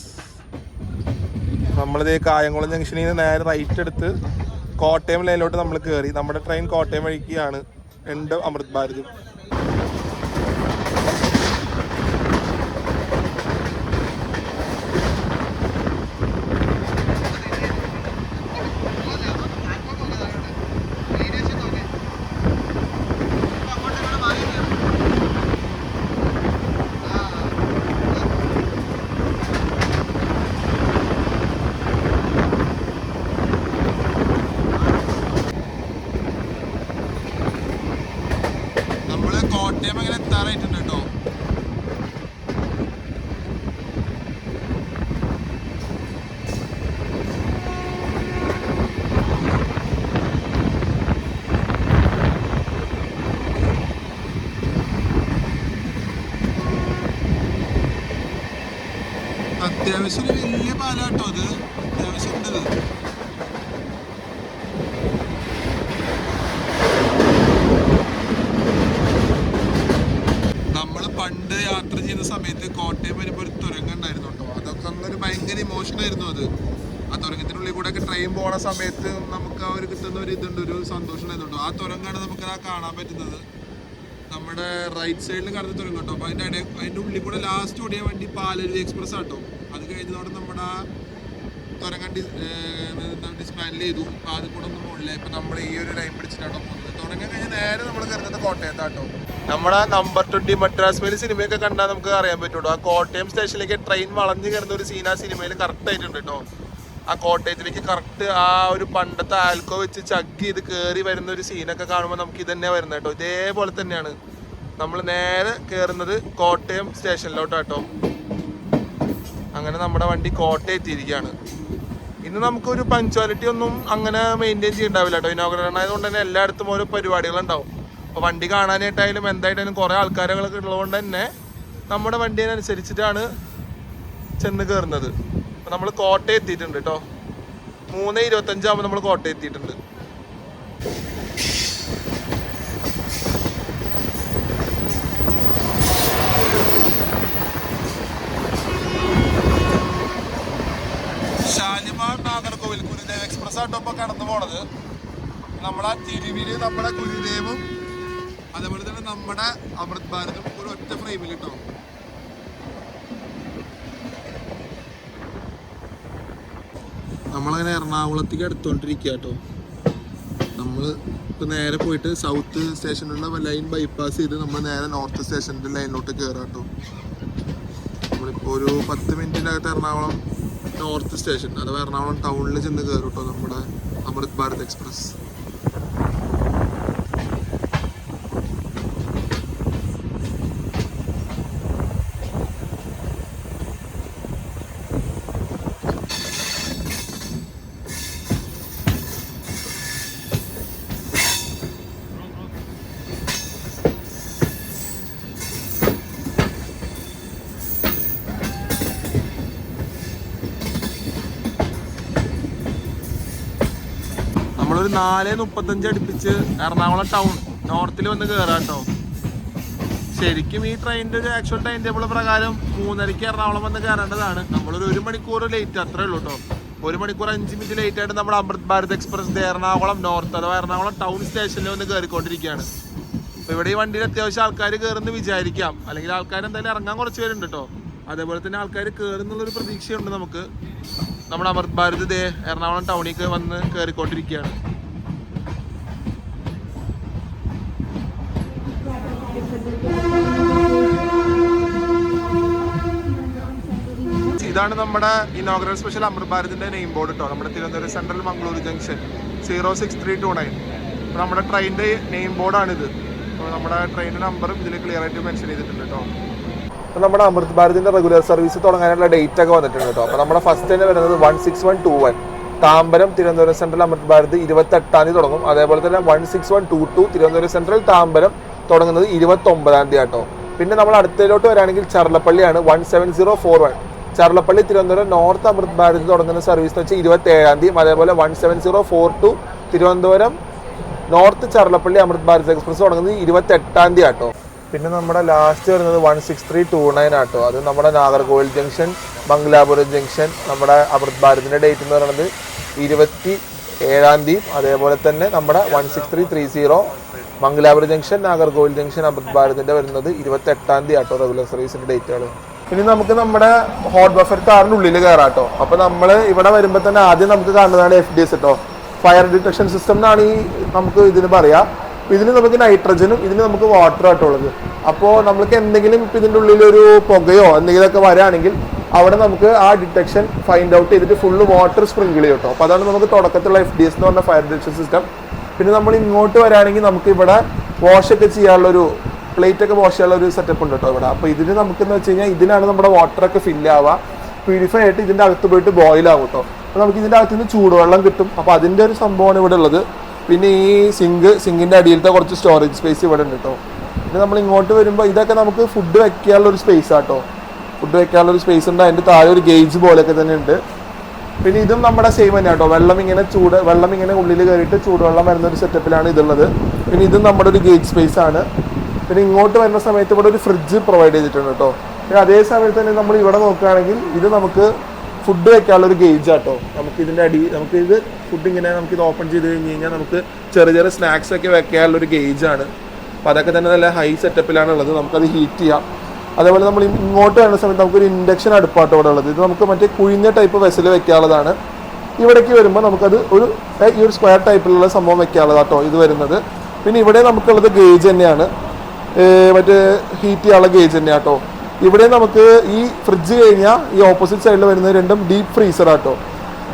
Speaker 1: നമ്മളിത് കായംകുളം ജംഗ്ഷനിൽ നിന്ന് നേരെ റൈറ്റ് എടുത്ത് കോട്ടയം ലൈനിലോട്ട് നമ്മൾ കയറി. നമ്മുടെ ട്രെയിൻ കോട്ടയം വഴിക്കാണ്. എൻ്റെ അമൃത് ഭാരതും കോട്ടയം അങ്ങനെ എത്താറായിട്ടുണ്ട് കേട്ടോ. അത്യാവശ്യം വലിയ പാലാട്ടോ അത്. അത്യാവശ്യം ഉണ്ട്. പണ്ട് യാത്ര ചെയ്യുന്ന സമയത്ത് കോട്ടയം വരുമ്പോൾ ഒരു തുരങ്കം ഉണ്ടായിരുന്നു കേട്ടോ. അതൊക്കെ ഒരു ഭയങ്കര ഇമോഷനായിരുന്നു. ആ തുരങ്കത്തിനുള്ളിൽ കൂടെ ഒക്കെ ട്രെയിൻ പോണ സമയത്ത് നമുക്ക് ആ ഒരു കിട്ടുന്ന ഒരു ഇതുണ്ട്, ഒരു സന്തോഷം ഉണ്ടായിരുന്നു. ആ തുരങ്കാണ് നമുക്ക് കാണാൻ പറ്റുന്നത്. നമ്മുടെ റൈറ്റ് സൈഡിൽ കടന്ന് തുരങ്കം കേട്ടോ. അപ്പോൾ അതിൻ്റെ ഉള്ളിൽ കൂടെ ലാസ്റ്റ് ഓടിയ വണ്ടി പാലരുവി എക്സ്പ്രസ് ആട്ടോ. അത് കഴിഞ്ഞതോടെ നമ്മുടെ തുരങ്കം ഡിസ്മാൻഡിൽ ചെയ്തു. അപ്പോൾ അത് കൂടെ ഒന്നും പോകില്ല. ഇപ്പം നമ്മൾ ഈ ഒരു ലൈൻ പിടിച്ചിട്ടാണോ പോകുന്നത്. തുരങ്കം കഴിഞ്ഞ് നേരെ നമ്മൾ കയറുന്നത് കോട്ടയത്താട്ടോ. നമ്മുടെ നമ്പർ 20 മദ്രാസ് മെയിൽ സിനിമയൊക്കെ കണ്ടാൽ നമുക്ക് അറിയാൻ പറ്റുള്ളൂ. ആ കോട്ടയം സ്റ്റേഷനിലേക്ക് ട്രെയിൻ വളഞ്ഞ് കയറുന്ന ഒരു സീൻ ആ സിനിമയിൽ കറക്റ്റ് ആയിട്ടുണ്ട് കേട്ടോ. ആ കോട്ടയത്തിലേക്ക് കറക്റ്റ് ആ ഒരു പണ്ടത്തെ ആൽക്കോ വെച്ച് ചഗ് ചെയ്ത് കയറി വരുന്ന ഒരു സീനൊക്കെ കാണുമ്പോൾ നമുക്ക് ഇത് തന്നെയാണ് വരുന്നത് കേട്ടോ. ഇതേപോലെ തന്നെയാണ് നമ്മൾ നേരെ കയറുന്നത് കോട്ടയം സ്റ്റേഷനിലോട്ടാട്ടോ. അങ്ങനെ നമ്മുടെ വണ്ടി കോട്ടയം എത്തിയിരിക്കുകയാണ്. ഇന്ന് നമുക്കൊരു പഞ്ച്വാലിറ്റി ഒന്നും അങ്ങനെ മെയിൻറ്റെയിൻ ചെയ്യണ്ടാവില്ല കേട്ടോ. ഇനോഗ്രേഷൻ ആയതുകൊണ്ട് തന്നെ എല്ലായിടത്തും ഓരോ പരിപാടികളുണ്ടാവും. അപ്പോൾ വണ്ടി കാണാനായിട്ടായാലും എന്തായിട്ടായാലും കുറേ ആൾക്കാരുകളൊക്കെ ഉള്ളതുകൊണ്ട് തന്നെ നമ്മുടെ വണ്ടീനനുസരിച്ചിട്ടാണ് ചെന്ന് കയറുന്നത്. അപ്പോൾ നമ്മൾ കോട്ടയം എത്തിയിട്ടുണ്ട് കേട്ടോ. 3:25 ആകുമ്പോൾ നമ്മൾ കോട്ടയം എത്തിയിട്ടുണ്ട്. ഷാലിമാർ നാഗർകോവിൽ ഗുരുദേവ് എക്സ്പ്രസ് ആട്ടോ ഇപ്പോൾ കടന്നു പോണത്. നമ്മളാ തിരുവില് നമ്മുടെ ഗുരുദേവും അതേപോലെ തന്നെ നമ്മുടെ അമൃത് ഭാരതും ഒരു ഒറ്റ ഫ്രെയിമിൽ കേട്ടോ. നമ്മളങ്ങനെ എറണാകുളത്തേക്ക് എടുത്തോണ്ടിരിക്കുക കേട്ടോ. നമ്മൾ ഇപ്പോൾ നേരെ പോയിട്ട് സൗത്ത് സ്റ്റേഷനിലുള്ള ലൈൻ ബൈപ്പാസ് ചെയ്ത് നമ്മൾ നേരെ നോർത്ത് സ്റ്റേഷൻ്റെ ലൈനിലോട്ട് കയറാം കേട്ടോ. നമ്മളിപ്പോൾ ഒരു 10 മിനിറ്റിനകത്ത് എറണാകുളം നോർത്ത് സ്റ്റേഷൻ അഥവാ എറണാകുളം ടൗണിൽ ചെന്ന് കയറും കേട്ടോ നമ്മുടെ അമൃത് ഭാരത് എക്സ്പ്രസ്. നമ്മളൊരു 4:35 അടുപ്പിച്ച് എറണാകുളം ടൗൺ നോർത്തിൽ വന്ന് കയറാം കേട്ടോ. ശരിക്കും ഈ ട്രെയിനിൻ്റെ ഒരു ആക്ച്വൽ ടൈം ടേബിൾ പ്രകാരം 3:30 എറണാകുളം വന്ന് കയറേണ്ടതാണ്. നമ്മളൊരു 1 മണിക്കൂർ ലേറ്റ് അത്രേ ഉള്ളൂ കേട്ടോ. 1 മണിക്കൂർ 5 മിനിറ്റ് ലേറ്റ് ആയിട്ട് നമ്മുടെ അമൃത് ഭാരത് എക്സ്പ്രസ് എറണാകുളം നോർത്ത് അഥവാ എറണാകുളം ടൗൺ സ്റ്റേഷനിൽ വന്ന് കയറിക്കൊണ്ടിരിക്കുകയാണ്. അപ്പോൾ ഇവിടെ ഈ വണ്ടിയിൽ അത്യാവശ്യം ആൾക്കാർ കയറുമെന്ന് വിചാരിക്കാം. അല്ലെങ്കിൽ ആൾക്കാർ എന്തായാലും ഇറങ്ങാൻ കുറച്ച് പേരുണ്ട് കേട്ടോ. അതേപോലെ തന്നെ ആൾക്കാർ കയറുന്നുള്ളൊരു പ്രതീക്ഷയുണ്ട് നമുക്ക്. നമ്മുടെ അമൃത് ഭാരത് എറണാകുളം ടൗണിലേക്ക് വന്ന് കയറിക്കൊണ്ടിരിക്കുകയാണ്. ഇതാണ് നമ്മുടെ ഇനോഗ്രൽ സ്പെഷ്യൽ അമൃത് ഭാരതിൻ്റെ നെയിം ബോർഡ് കേട്ടോ. നമ്മുടെ തിരുവനന്തപുരം സെൻട്രൽ മംഗളൂരു ജംഗ്ഷൻ 06329. അപ്പോൾ നമ്മുടെ ട്രെയിനിൻ്റെ നെയിം ബോർഡാണിത്. അപ്പോൾ നമ്മുടെ ട്രെയിനിൻ്റെ നമ്പറും ഇതിൽ ക്ലിയർ ആയിട്ട് മെൻഷൻ ചെയ്തിട്ടുണ്ട് കേട്ടോ. അപ്പോൾ നമ്മുടെ അമൃത് ഭാരതിൻ്റെ റെഗുലർ സർവീസ് തുടങ്ങാനുള്ള ഡേറ്റ് ഒക്കെ വന്നിട്ടുണ്ട് കേട്ടോ. അപ്പോൾ നമ്മുടെ ഫസ്റ്റ് തന്നെ വരുന്നത് 16121 താമ്പരം തിരുവനന്തപുരം സെൻട്രൽ അമൃത് ഭാരത് 28-ാം തീയതി തുടങ്ങും. അതേപോലെ തന്നെ 16122 തിരുവനന്തപുരം സെൻട്രൽ താമ്പരം തുടങ്ങുന്നത് 29-ാം തീയതി കേട്ടോ. പിന്നെ നമ്മൾ അടുത്തതിലോട്ട് വരാണെങ്കിൽ ചർലപ്പള്ളിയാണ് 17041 ചർലപ്പള്ളി തിരുവനന്തപുരം നോർത്ത് അമൃത് ഭാരത് തുടങ്ങുന്ന സർവീസ് എന്ന് വെച്ചാൽ 27-ാം തീയതി. അതേപോലെ 17042 തിരുവനന്തപുരം നോർത്ത് ചർലപ്പള്ളി അമൃത് ഭാരത് എക്സ്പ്രസ് തുടങ്ങുന്നത് 28-ാം തീയതി കേട്ടോ. പിന്നെ നമ്മുടെ ലാസ്റ്റ് വരുന്നത് 16329 ആട്ടോ. അത് നമ്മുടെ നാഗർകോവിൽ ജംഗ്ഷൻ മംഗലാപുരം ജംഗ്ഷൻ നമ്മുടെ അമൃത് ഭാരതിൻ്റെ ഡേറ്റ് എന്ന് പറയുന്നത് 27-ാം തീയതി. അതേപോലെ തന്നെ നമ്മുടെ 16330 മംഗലാപുരം ജംഗ്ഷൻ നാഗർകോവിൽ ജംഗ്ഷൻ അമൃത് ഭാരതിൻ്റെ വരുന്നത് 28-ാം തീയതി ആട്ടോ റെഗുലർ സർവീസിൻ്റെ ഡേറ്റുകൾ. ഇനി നമുക്ക് നമ്മുടെ ഹോട്ട് ബഫർ കാറിൻ്റെ ഉള്ളിൽ കയറാം കേട്ടോ. അപ്പോൾ നമ്മൾ ഇവിടെ വരുമ്പോൾ തന്നെ ആദ്യം നമുക്ക് കാണുന്നതാണ് FDS കേട്ടോ. ഫയർ ഡിറ്റക്ഷൻ സിസ്റ്റം എന്നാണ് നമുക്ക് ഇതിന് പറയാം. ഇതിന് നമുക്ക് നൈട്രജനും ഇതിന് നമുക്ക് വാട്ടറും ആയിട്ടുള്ളത്. അപ്പോൾ നമുക്ക് എന്തെങ്കിലും ഇപ്പം ഇതിൻ്റെ ഉള്ളിലൊരു പുകയോ എന്തെങ്കിലുമൊക്കെ വരാണെങ്കിൽ അവിടെ നമുക്ക് ആ ഡിറ്റക്ഷൻ ഫൈൻഡ് ഔട്ട് ചെയ്തിട്ട് ഫുള്ള് വാട്ടർ സ്പ്രിങ്കിൾ ചെയ്യും കേട്ടോ. അപ്പോൾ അതാണ് നമുക്ക് തുടക്കത്തിലുള്ള FDS എന്ന് പറഞ്ഞ ഫയർ ഡിറ്റക്ഷൻ സിസ്റ്റം. പിന്നെ നമ്മൾ ഇങ്ങോട്ട് വരാണെങ്കിൽ നമുക്ക് ഇവിടെ വാഷൊക്കെ ചെയ്യാനുള്ളൊരു പ്ലേറ്റ് ഒക്കെ വാഷ് ചെയ്യാനുള്ള ഒരു സെറ്റപ്പ് ഉണ്ട് കേട്ടോ ഇവിടെ. അപ്പോൾ ഇതിന് നമുക്കെന്ന് വെച്ച് കഴിഞ്ഞാൽ ഇതിനാണ് നമ്മുടെ വാട്ടറൊക്കെ ഫില്ല് ആവുക. പ്യൂരിഫൈ ആയിട്ട് ഇതിൻ്റെ അകത്ത് പോയിട്ട് ബോയിൽ ആകും കേട്ടോ. അപ്പോൾ നമുക്ക് ഇതിൻ്റെ അകത്ത് നിന്ന് ചൂടുവെള്ളം കിട്ടും. അപ്പോൾ അതിൻ്റെ ഒരു സംഭവമാണ് ഇവിടെ ഉള്ളത്. പിന്നെ ഈ സിങ്കിൻ്റെ അടിയിലത്തെ കുറച്ച് സ്റ്റോറേജ് സ്പേസ് ഇവിടെ ഉണ്ട് കേട്ടോ. പിന്നെ നമ്മൾ ഇങ്ങോട്ട് വരുമ്പോൾ ഇതൊക്കെ നമുക്ക് ഫുഡ് വെക്കാനുള്ളൊരു സ്പേസ് ആട്ടോ. ഫുഡ് വെക്കാനുള്ളൊരു സ്പേസ് ഉണ്ട്. അതിൻ്റെ താഴെ ഒരു ഗേജ് പോലെയൊക്കെ തന്നെ ഉണ്ട്. പിന്നെ ഇതും നമ്മുടെ സെയിം തന്നെ കേട്ടോ. വെള്ളം ഇങ്ങനെ ഉള്ളിൽ കയറിയിട്ട് ചൂടുവെള്ളം വരുന്ന ഒരു സെറ്റപ്പിലാണ് ഇതുള്ളത്. പിന്നെ ഇതും നമ്മുടെ ഒരു ഗേജ് സ്പേസ് ആണ്. പിന്നെ ഇങ്ങോട്ട് വരുന്ന സമയത്ത് ഇവിടെ ഒരു ഫ്രിഡ്ജ് പ്രൊവൈഡ് ചെയ്തിട്ടുണ്ട് കേട്ടോ. പിന്നെ അതേ സമയത്ത് തന്നെ നമ്മൾ ഇവിടെ നോക്കുകയാണെങ്കിൽ ഇത് നമുക്ക് ഫുഡ് വെക്കാനുള്ള ഒരു ഗേജ് ആട്ടോ. നമുക്ക് ഇതിൻ്റെ നമുക്കിത് ഫുഡ് ഇങ്ങനെ നമുക്കിത് ഓപ്പൺ ചെയ്ത് കഴിഞ്ഞ് കഴിഞ്ഞാൽ നമുക്ക് ചെറിയ ചെറിയ സ്നാക്സ് ഒക്കെ വെക്കാനുള്ള ഒരു ഗേജാണ്. അപ്പോൾ അതൊക്കെ തന്നെ നല്ല ഹൈ സെറ്റപ്പിലാണ് ഉള്ളത്. നമുക്കത് ഹീറ്റ് ചെയ്യാം. അതേപോലെ നമ്മൾ ഇങ്ങോട്ട് വരുന്ന സമയത്ത് നമുക്കൊരു ഇൻഡക്ഷൻ അടുപ്പാട്ടോ ഇവിടെ ഉള്ളത്. ഇത് നമുക്ക് മറ്റേ കുഴിഞ്ഞ ടൈപ്പ് വെസൽ വെക്കാനുള്ളതാണ്. ഇവിടേക്ക് വരുമ്പോൾ നമുക്കത് ഈ ഒരു സ്ക്വയർ ടൈപ്പിലുള്ള സംഭവം വെക്കാനുള്ളതാട്ടോ ഇത് വരുന്നത്. പിന്നെ ഇവിടെ നമുക്കുള്ളത് ഗേജ് തന്നെയാണ്, മറ്റേ ഹീറ്റ് ചെയ്യാനുള്ള ഗേജ് തന്നെയാണ് കേട്ടോ. ഇവിടെ നമുക്ക് ഈ ഫ്രിഡ്ജ് കഴിഞ്ഞാൽ ഈ ഓപ്പോസിറ്റ് സൈഡിൽ വരുന്നത് രണ്ടും ഡീപ്പ് ഫ്രീസർ ആട്ടോ.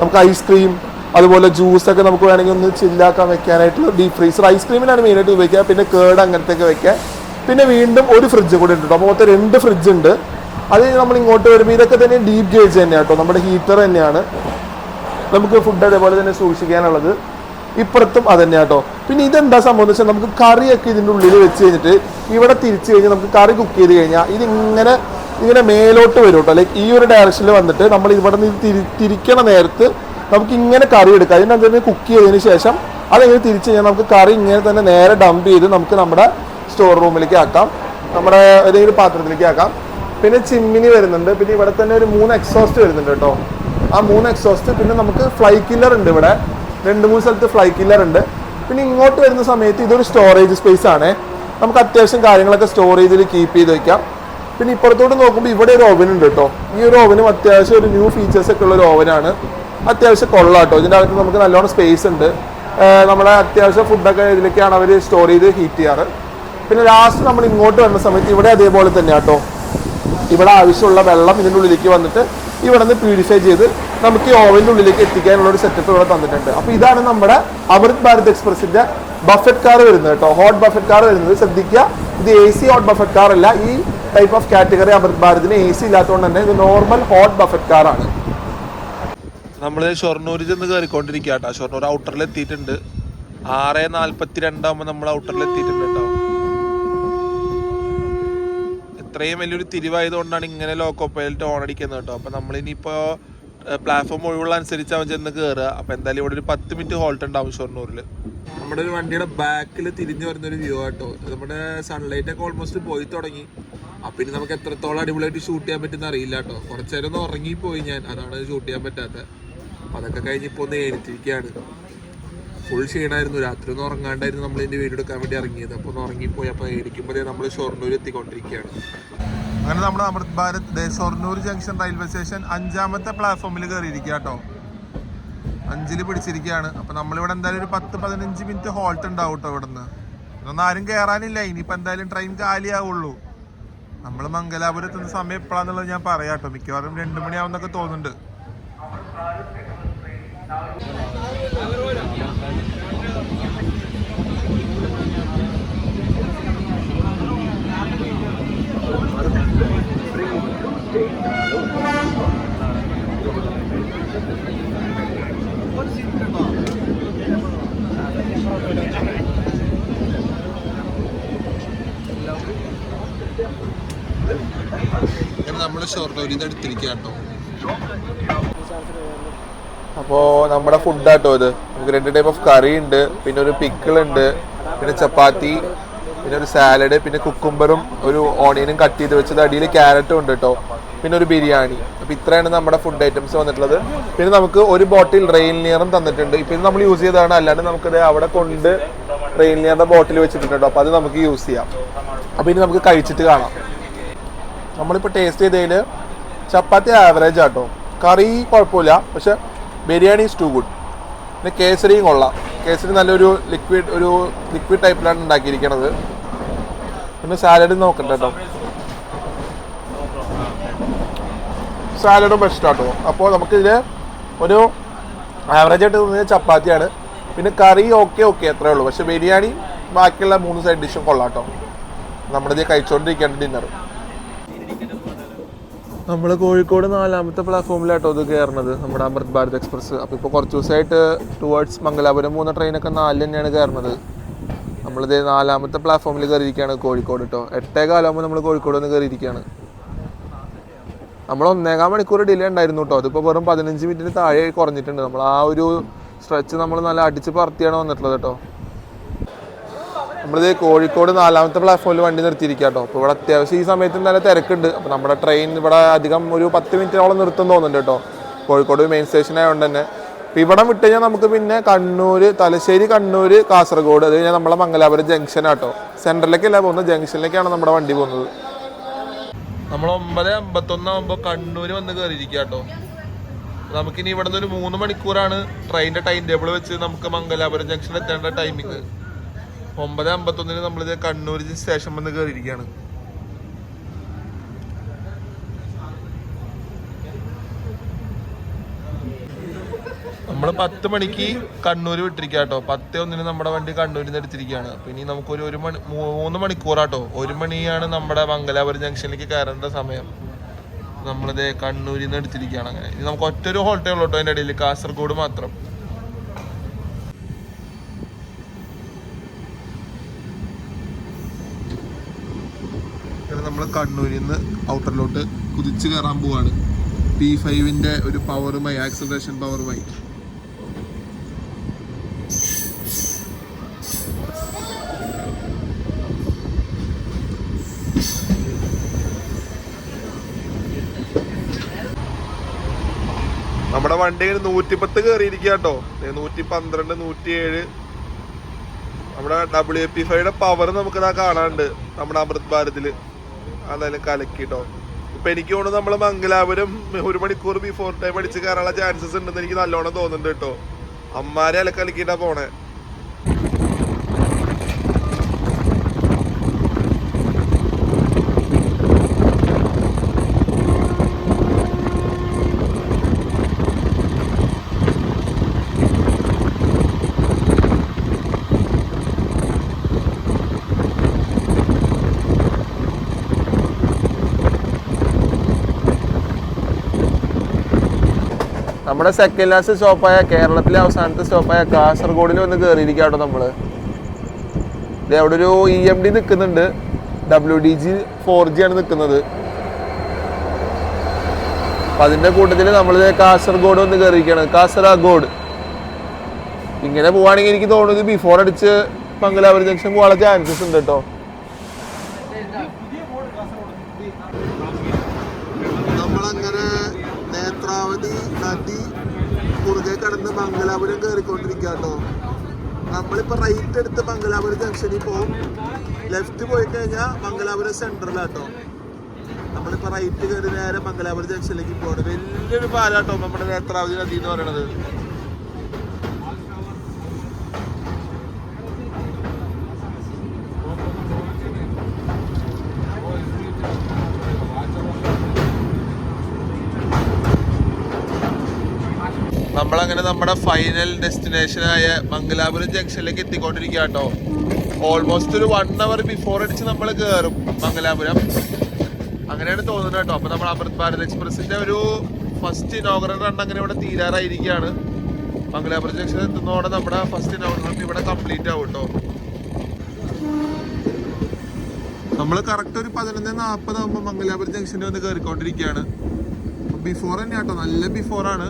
Speaker 1: നമുക്ക് ഐസ്ക്രീം അതുപോലെ ജ്യൂസൊക്കെ നമുക്ക് വേണമെങ്കിൽ ഒന്ന് ചില്ലാക്കാൻ വെക്കാനായിട്ടുള്ള ഡീപ്പ് ഫ്രീസർ. ഐസ്ക്രീമിനാണ് മെയിനായിട്ട് ഉപയോഗിക്കുക. പിന്നെ കേട് അങ്ങനത്തെയൊക്കെ വെക്കാൻ. പിന്നെ വീണ്ടും ഒരു ഫ്രിഡ്ജ് കൂടി ഉണ്ട് കേട്ടോ. അപ്പോൾ മൊത്തം 2 ഫ്രിഡ്ജ് ഉണ്ട്. അത് നമ്മൾ ഇങ്ങോട്ട് വരുമ്പോൾ ഇതൊക്കെ തന്നെ ഡീപ്പ് ഗേജ് തന്നെയാണ് കേട്ടോ. നമ്മുടെ ഹീറ്റർ തന്നെയാണ് നമുക്ക് ഫുഡ് അതേപോലെ തന്നെ സൂക്ഷിക്കാനുള്ളത്. ഇപ്പുറത്തും അത് തന്നെയാണ് കേട്ടോ. പിന്നെ ഇതെന്താ സംഭവം എന്ന് വെച്ചാൽ നമുക്ക് കറിയൊക്കെ ഇതിൻ്റെ ഉള്ളിൽ വെച്ച് കഴിഞ്ഞിട്ട് ഇവിടെ തിരിച്ച് കഴിഞ്ഞാൽ നമുക്ക് കറി കുക്ക് ചെയ്ത് കഴിഞ്ഞാൽ ഇതിങ്ങനെ മേലോട്ട് വരും കേട്ടോ. ലൈക്ക് ഈ ഒരു ഡയറക്ഷനിൽ വന്നിട്ട് നമ്മൾ ഇവിടെ നിന്ന് തിരിക്കണ നേരത്ത് നമുക്ക് ഇങ്ങനെ കറി എടുക്കാം. അതിനകത്ത് കുക്ക് ചെയ്തതിന് ശേഷം അതെങ്ങനെ തിരിച്ച് കഴിഞ്ഞാൽ നമുക്ക് കറി ഇങ്ങനെ തന്നെ നേരെ ഡംപ് ചെയ്ത് നമുക്ക് നമ്മുടെ സ്റ്റോർ റൂമിലേക്ക് ആക്കാം, നമ്മുടെ ഏതെങ്കിലും പാത്രത്തിലേക്ക് ആക്കാം. പിന്നെ ചിമ്മിനി വരുന്നുണ്ട്. പിന്നെ ഇവിടെ തന്നെ ഒരു 3 എക്സോസ്റ്റ് വരുന്നുണ്ട് കേട്ടോ. ആ 3 എക്സോസ്റ്റ്. പിന്നെ നമുക്ക് ഫ്ലൈ കില്ലർ ഉണ്ട് ഇവിടെ, 2-3 സ്ഥലത്ത് ഫ്ലൈ കില്ലർ ഉണ്ട്. പിന്നെ ഇങ്ങോട്ട് വരുന്ന സമയത്ത് ഇതൊരു സ്റ്റോറേജ് സ്പേസ് ആണ്. നമുക്ക് അത്യാവശ്യം കാര്യങ്ങളൊക്കെ സ്റ്റോറേജിൽ കീപ്പ് ചെയ്ത് വെക്കാം. പിന്നെ ഇപ്പുറത്തോട്ട് നോക്കുമ്പോൾ ഇവിടെ ഒരു ഓവൻ ഉണ്ട് കേട്ടോ. ഈ ഒരു ഓവനും അത്യാവശ്യം ഒരു ന്യൂ ഫീച്ചേഴ്സ് ഒക്കെ ഉള്ള ഒരു ഓവനാണ്. അത്യാവശ്യം കൊള്ളാട്ടോ. ഇതിൻ്റെ അകത്ത് നമുക്ക് നല്ലോണം സ്പേസ് ഉണ്ട്. നമ്മുടെ അത്യാവശ്യം ഫുഡൊക്കെ ഇതിലേക്കാണ് അവർ സ്റ്റോർ ചെയ്ത് ഹീറ്റ് ചെയ്യാറ്. പിന്നെ ലാസ്റ്റ് നമ്മൾ ഇങ്ങോട്ട് വരുന്ന സമയത്ത് ഇവിടെ അതേപോലെ തന്നെ കേട്ടോ. ഇവിടെ ആവശ്യമുള്ള വെള്ളം ഇതിൻ്റെ ഉള്ളിലേക്ക് വന്നിട്ട് ഇവിടെ നിന്ന് പ്യൂരിഫൈ ചെയ്ത് നമുക്ക് ഈ ഓവൻ്റെ ഉള്ളിലേക്ക് എത്തിക്കാനുള്ള ഒരു സെറ്റപ്പ് ഇവിടെ തന്നിട്ടുണ്ട്. അപ്പോൾ ഇതാണ് നമ്മുടെ അമൃത് ഭാരത് എക്സ്പ്രസിന്റെ ബഫറ്റ് കാർ വരുന്നത് കേട്ടോ. ഹോട്ട് ബഫറ്റ് കാർ വരുന്നത്. ശ്രദ്ധിക്കുക, ഇത് AC ഹോട്ട് ബഫറ്റ് കാർ അല്ല. ഈ ടൈപ്പ് ഓഫ് കാറ്റഗറി അമൃത് ഭാരതിന് AC ഇല്ലാത്തതുകൊണ്ട് തന്നെ ഇത് നോർമൽ ഹോട്ട് ബഫറ്റ് കാറാണ്. നമ്മൾ ഷൊർണൂർ ചെന്ന് കയറിക്കൊണ്ടിരിക്കുക കേട്ടോ. ഷൊർണൂർ ഔട്ടറിൽ എത്തിയിട്ടുണ്ട്. 6:42 ആകുമ്പോൾ നമ്മൾ ഔട്ടറിൽ എത്തിയിട്ടുണ്ട് കേട്ടോ. ഇത്രയും വലിയൊരു തിരിവായതുകൊണ്ടാണ് ഇങ്ങനെ ലോക്കോ പൈലറ്റ് ഓൺ അടിക്കുന്നത് കേട്ടോ. അപ്പോൾ നമ്മളിനിയിപ്പോൾ പ്ലാറ്റ്ഫോം ഒഴിവുള്ള അനുസരിച്ച് അവൻ ചെന്ന് കയറുക. അപ്പോൾ എന്തായാലും ഇവിടെ ഒരു 10 മിനിറ്റ് ഹോൾട്ട് ഉണ്ടാവും ഷൊർണൂരിൽ. നമ്മുടെ ഒരു വണ്ടിയുടെ ബാക്കിൽ തിരിഞ്ഞു വരുന്നൊരു വ്യൂ ആട്ടോ. നമ്മുടെ സൺലൈറ്റ് ഒക്കെ ഓൾമോസ്റ്റ് പോയി തുടങ്ങി. അപ്പം ഇനി നമുക്ക് എത്രത്തോളം അടിപൊളിയായിട്ട് ഷൂട്ട് ചെയ്യാൻ പറ്റുന്ന അറിയില്ല കേട്ടോ. കുറച്ച് നേരം ഒന്ന് ഉറങ്ങിപ്പോയി ഞാൻ, അതാണ് ഷൂട്ട് ചെയ്യാൻ പറ്റാത്തത്. അപ്പം അതൊക്കെ കഴിഞ്ഞ് ഇപ്പോൾ ഒന്ന് എഴുതിയിരിക്കുകയാണ്. ഫുൾ ക്ഷീണമായിരുന്നു. രാത്രി ഒന്നും ഉറങ്ങാണ്ടായിരുന്നു നമ്മൾ ഇതിൻ്റെ വീഡിയോ എടുക്കാൻ വേണ്ടി ഇറങ്ങിയത്. അപ്പോൾ ഒന്ന് ഉറങ്ങിപ്പോയി. അപ്പോൾ ഇരിക്കുമ്പോൾ നമ്മൾ ഷൊർണൂർ എത്തിക്കൊണ്ടിരിക്കുകയാണ്. അങ്ങനെ നമ്മുടെ Amrit Bharat Shoranur junction railway station 5ാമത്തെ പ്ലാറ്റ്ഫോമിൽ കയറിയിരിക്കുക കേട്ടോ. 5ൽ പിടിച്ചിരിക്കുകയാണ്. അപ്പോൾ നമ്മളിവിടെ എന്തായാലും ഒരു 10-15 മിനിറ്റ് ഹോൾട്ട് ഉണ്ടാവും കേട്ടോ. ഇവിടെ നിന്ന് ഇതൊന്നും ആരും കയറാനില്ല. ഇനിയിപ്പോൾ എന്തായാലും ട്രെയിൻ കാലിയാവുള്ളൂ. നമ്മൾ മംഗലാപുരത്തുന്ന സമയം എപ്പോഴാന്നുള്ളത് ഞാൻ പറയാം കേട്ടോ. മിക്കവാറും 2 മണിയാവുന്നൊക്കെ തോന്നുന്നുണ്ട്. നമ്മൾ ഷൊർണൂരിൽ നിന്ന് എടുത്തിരിക്കുക കേട്ടോ. അപ്പോൾ നമ്മുടെ ഫുഡാട്ടോ ഇത്. നമുക്ക് 2 ടൈപ്പ് ഓഫ് കറി ഉണ്ട്, പിന്നെ ഒരു പിക്കിൾ ഉണ്ട്, പിന്നെ ചപ്പാത്തി, പിന്നെ ഒരു സാലഡ്, പിന്നെ കുക്കുംബറും ഒരു ഓണിയനും കട്ട് ചെയ്ത് വെച്ചത്, അടിയിൽ ക്യാരറ്റും ഉണ്ട് കേട്ടോ, പിന്നെ ഒരു ബിരിയാണി. അപ്പോൾ ഇത്രയാണ് നമ്മുടെ ഫുഡ് ഐറ്റംസ് വന്നിട്ടുള്ളത്. പിന്നെ നമുക്ക് ഒരു ബോട്ടിൽ റെയിൻ നിയറും തന്നിട്ടുണ്ട്. ഇപ്പം ഇത് നമ്മൾ യൂസ് ചെയ്തതാണ്. അല്ലാണ്ട് നമുക്കത് അവിടെ കൊണ്ട് റെയിൻ നിയറിൻ്റെ ബോട്ടിൽ വെച്ചിട്ടുണ്ട് കേട്ടോ. അപ്പോൾ അത് നമുക്ക് യൂസ് ചെയ്യാം. അപ്പോൾ ഇനി നമുക്ക് കഴിച്ചിട്ട് കാണാം. നമ്മളിപ്പോൾ ടേസ്റ്റ് ചെയ്തതിൽ ചപ്പാത്തി ആവറേജ് ആട്ടോ. കറി കുഴപ്പമില്ല, പക്ഷെ ബിരിയാണി ഈസ് ടു ഗുഡ്. പിന്നെ കേസരിയും കൊള്ളാം. കേസരി നല്ലൊരു ലിക്വിഡ് ടൈപ്പിലാണ് ഉണ്ടാക്കിയിരിക്കണത്. പിന്നെ സാലഡ് നോക്കട്ടെ കേട്ടോ. സാലഡും ബെസ്റ്റാട്ടോ. അപ്പോൾ നമുക്കിതിൽ ഒരു ആവറേജ് ആയിട്ട് തോന്നിയത് ചപ്പാത്തിയാണ്. പിന്നെ കറി ഓക്കെ അത്രേ ഉള്ളൂ. പക്ഷെ ബിരിയാണി ബാക്കിയുള്ള 3 സൈഡ് ഡിഷും കൊള്ളാട്ടോ. നമ്മളിത് കഴിച്ചുകൊണ്ടിരിക്കേണ്ട ഡിന്നർ. നമ്മൾ കോഴിക്കോട് 4ാമത്തെ പ്ലാറ്റ്ഫോമിലാട്ടോ ഇത് കയറുന്നത്, നമ്മുടെ അമൃത് ഭാരത് എക്സ്പ്രസ്. അപ്പോൾ ഇപ്പോൾ കുറച്ച് ദിവസമായിട്ട് ടുവേർഡ്സ് മംഗലാപുരം പോകുന്ന ട്രെയിനൊക്കെ 4 തന്നെയാണ് കയറുന്നത്. നമ്മളിത് 4ാമത്തെ പ്ലാറ്റ്ഫോമിൽ കയറിയിരിക്കുകയാണ് കോഴിക്കോട് കേട്ടോ. 8:15 നമ്മൾ കോഴിക്കോട് നിന്ന് കയറിയിരിക്കുകയാണ്. നമ്മൾ 1.25 മണിക്കൂർ ഡിലേ ഉണ്ടായിരുന്നു കേട്ടോ. അതിപ്പോൾ വെറും 15 മിനിറ്റിന് താഴെ കുറഞ്ഞിട്ടുണ്ട്. നമ്മൾ ആ ഒരു സ്ട്രെച്ച് നമ്മൾ നല്ല അടിച്ച് പറത്തിയാണ് വന്നിട്ടുള്ളത് കേട്ടോ. നമ്മളിത് കോഴിക്കോട് 4ാമത്തെ പ്ലാറ്റ്ഫോമിൽ വണ്ടി നിർത്തിയിരിക്കുക കേട്ടോ. അപ്പോൾ ഇവിടെ അത്യാവശ്യം ഈ സമയത്ത് നല്ല തിരക്കുണ്ട്. അപ്പോൾ നമ്മുടെ ട്രെയിൻ ഇവിടെ അധികം ഒരു 10 മിനിറ്റോളം നിർത്തും തോന്നുന്നുണ്ട് കേട്ടോ. കോഴിക്കോട് മെയിൻ സ്റ്റേഷൻ ആയതുകൊണ്ട് തന്നെ. ഇപ്പം ഇവിടെ വിട്ട് കഴിഞ്ഞാൽ നമുക്ക് പിന്നെ കണ്ണൂർ, തലശ്ശേരി, കണ്ണൂർ, കാസർഗോഡ്, അത് കഴിഞ്ഞാൽ നമ്മളെ മംഗലാപുരം ജംഗ്ഷൻ ആട്ടോ. സെൻട്രലിലേക്കല്ല പോകുന്നത്, ജംഗ്ഷനിലേക്കാണ് നമ്മുടെ വണ്ടി പോകുന്നത്. നമ്മൾ 9:51 ആകുമ്പോൾ കണ്ണൂർ വന്ന് കയറിയിരിക്കുക കേട്ടോ. നമുക്കിനി ഇവിടെ നിന്ന് ഒരു 3 മണിക്കൂറാണ് ട്രെയിനിൻ്റെ ടൈം ടേബിൾ വെച്ച് നമുക്ക് മംഗലാപുരം ജംഗ്ഷനിൽ എത്തേണ്ട ടൈമിങ്. 9:51 നമ്മളിത് കണ്ണൂർ സ്റ്റേഷൻ വന്ന് കയറിയിരിക്കുകയാണ്. നമ്മൾ 10 മണിക്ക് കണ്ണൂർ വിട്ടിരിക്കുക കേട്ടോ. 10:01 നമ്മുടെ വണ്ടി കണ്ണൂരിൽ നിന്ന് എടുത്തിരിക്കുകയാണ്. അപ്പോൾ ഇനി നമുക്കൊരു 3 മണിക്കൂറാട്ടോ. 1 മണിയാണ് നമ്മുടെ മംഗലാപുരം ജംഗ്ഷനിലേക്ക് കയറേണ്ട സമയം. നമ്മളിത് കണ്ണൂരിൽ നിന്ന് എടുത്തിരിക്കുകയാണ്. അങ്ങനെ ഇനി നമുക്ക് ഒറ്റൊരു ഹോൾട്ടേ ഉള്ളൂ കേട്ടോ അതിൻ്റെ ഇടയിൽ, കാസർഗോഡ് മാത്രം. നമ്മൾ കണ്ണൂരിൽ നിന്ന് ഔട്ടറിലോട്ട് കുതിച്ച് കയറാൻ പോവാണ്. P5-ന്റെ ഒരു പവറുമായി, ആക്സലറേഷൻ പവറുമായി. നമ്മുടെ വണ്ടി 110 കയറിയിരിക്കുക കേട്ടോ. 112, 107. നമ്മുടെ WP5-യുടെ പവർ നമുക്കിതാ കാണാനുണ്ട് നമ്മുടെ അമൃത് ഭാരതിൽ. അതായാലും കലക്കിട്ടോ. ഇപ്പൊ എനിക്ക് തോന്നുന്നു നമ്മള് മംഗലാപുരം 1 മണിക്കൂർ ബിഫോർ ടൈം അടിച്ച് കയറാനുള്ള ചാൻസസ് ഉണ്ടെന്ന് എനിക്ക് നല്ലോണം തോന്നുന്നുണ്ട് കേട്ടോ. അമ്മാരെ അലക്കലക്കിട്ടാ പോണേ. നമ്മുടെ സെക്കൻഡ് ലാസ്റ്റ് സ്റ്റോപ്പായ, കേരളത്തിലെ അവസാനത്തെ സ്റ്റോപ്പായ കാസർഗോഡിൽ വന്ന് കയറിയിരിക്കുക കേട്ടോ നമ്മള്. ഇത് അവിടെ ഒരു EMD നിൽക്കുന്നുണ്ട്. WDG 4G ആണ് നിൽക്കുന്നത്. അപ്പം അതിൻ്റെ കൂട്ടത്തിൽ നമ്മൾ കാസർഗോഡ് വന്ന് കയറിയിരിക്കുകയാണ്. കാസർഗോഡ് ഇങ്ങനെ പോവുകയാണെങ്കിൽ എനിക്ക് തോന്നുന്നത് ബിഫോർ അടിച്ച് മംഗലാപുരം ജംഗ്ഷൻ പോകാനുള്ള ചാൻസസ് ഉണ്ട് കേട്ടോ. നമ്മളങ്ങനെ നേത്രാവതി നദി കുറുകെ കടന്ന് മംഗലാപുരം കയറിക്കൊണ്ടിരിക്കുക കേട്ടോ. നമ്മളിപ്പോൾ റൈറ്റ് എടുത്ത് മംഗലാപുരം ജംഗ്ഷനിൽ പോകും. ലെഫ്റ്റ് പോയി കഴിഞ്ഞാൽ മംഗലാപുരം സെൻട്രലാട്ടോ. നമ്മളിപ്പോൾ റൈറ്റ് കയറി നേരെ മംഗലാപുരം ജംഗ്ഷനിലേക്ക് പോകണം. വലിയൊരു പാലാട്ടോ നമ്മുടെ നേത്രാവതി നദി എന്ന് പറയണത്. നമ്മളങ്ങനെ നമ്മുടെ ഫൈനൽ ഡെസ്റ്റിനേഷനായ മംഗലാപുരം ജംഗ്ഷനിലേക്ക് എത്തിക്കൊണ്ടിരിക്കുക കേട്ടോ. ഓൾമോസ്റ്റ് ഒരു 1 hour ബിഫോർ അടിച്ച് നമ്മൾ കയറും മംഗലാപുരം, അങ്ങനെയാണ് തോന്നുന്നത് കേട്ടോ. അപ്പോൾ നമ്മൾ അമൃത് ഭാരത് എക്സ്പ്രസിന്റെ ഒരു ഫസ്റ്റ് ഇനോഗ്രൽ റൺ അങ്ങനെ ഇവിടെ തീരാറായിരിക്കുകയാണ്. മംഗലാപുരം ജംഗ്ഷനിൽ എത്തുന്നതോടെ നമ്മുടെ ഫസ്റ്റ് ഇനോഗ്രൽ റൺ ഇവിടെ കംപ്ലീറ്റ് ആവും കേട്ടോ. നമ്മൾ കറക്റ്റ് ഒരു 11:40 ആകുമ്പോൾ മംഗലാപുരം ജംഗ്ഷനിൽ വന്ന് കയറിക്കൊണ്ടിരിക്കുകയാണ്. ബിഫോർ തന്നെ കേട്ടോ, നല്ല ബിഫോറാണ്.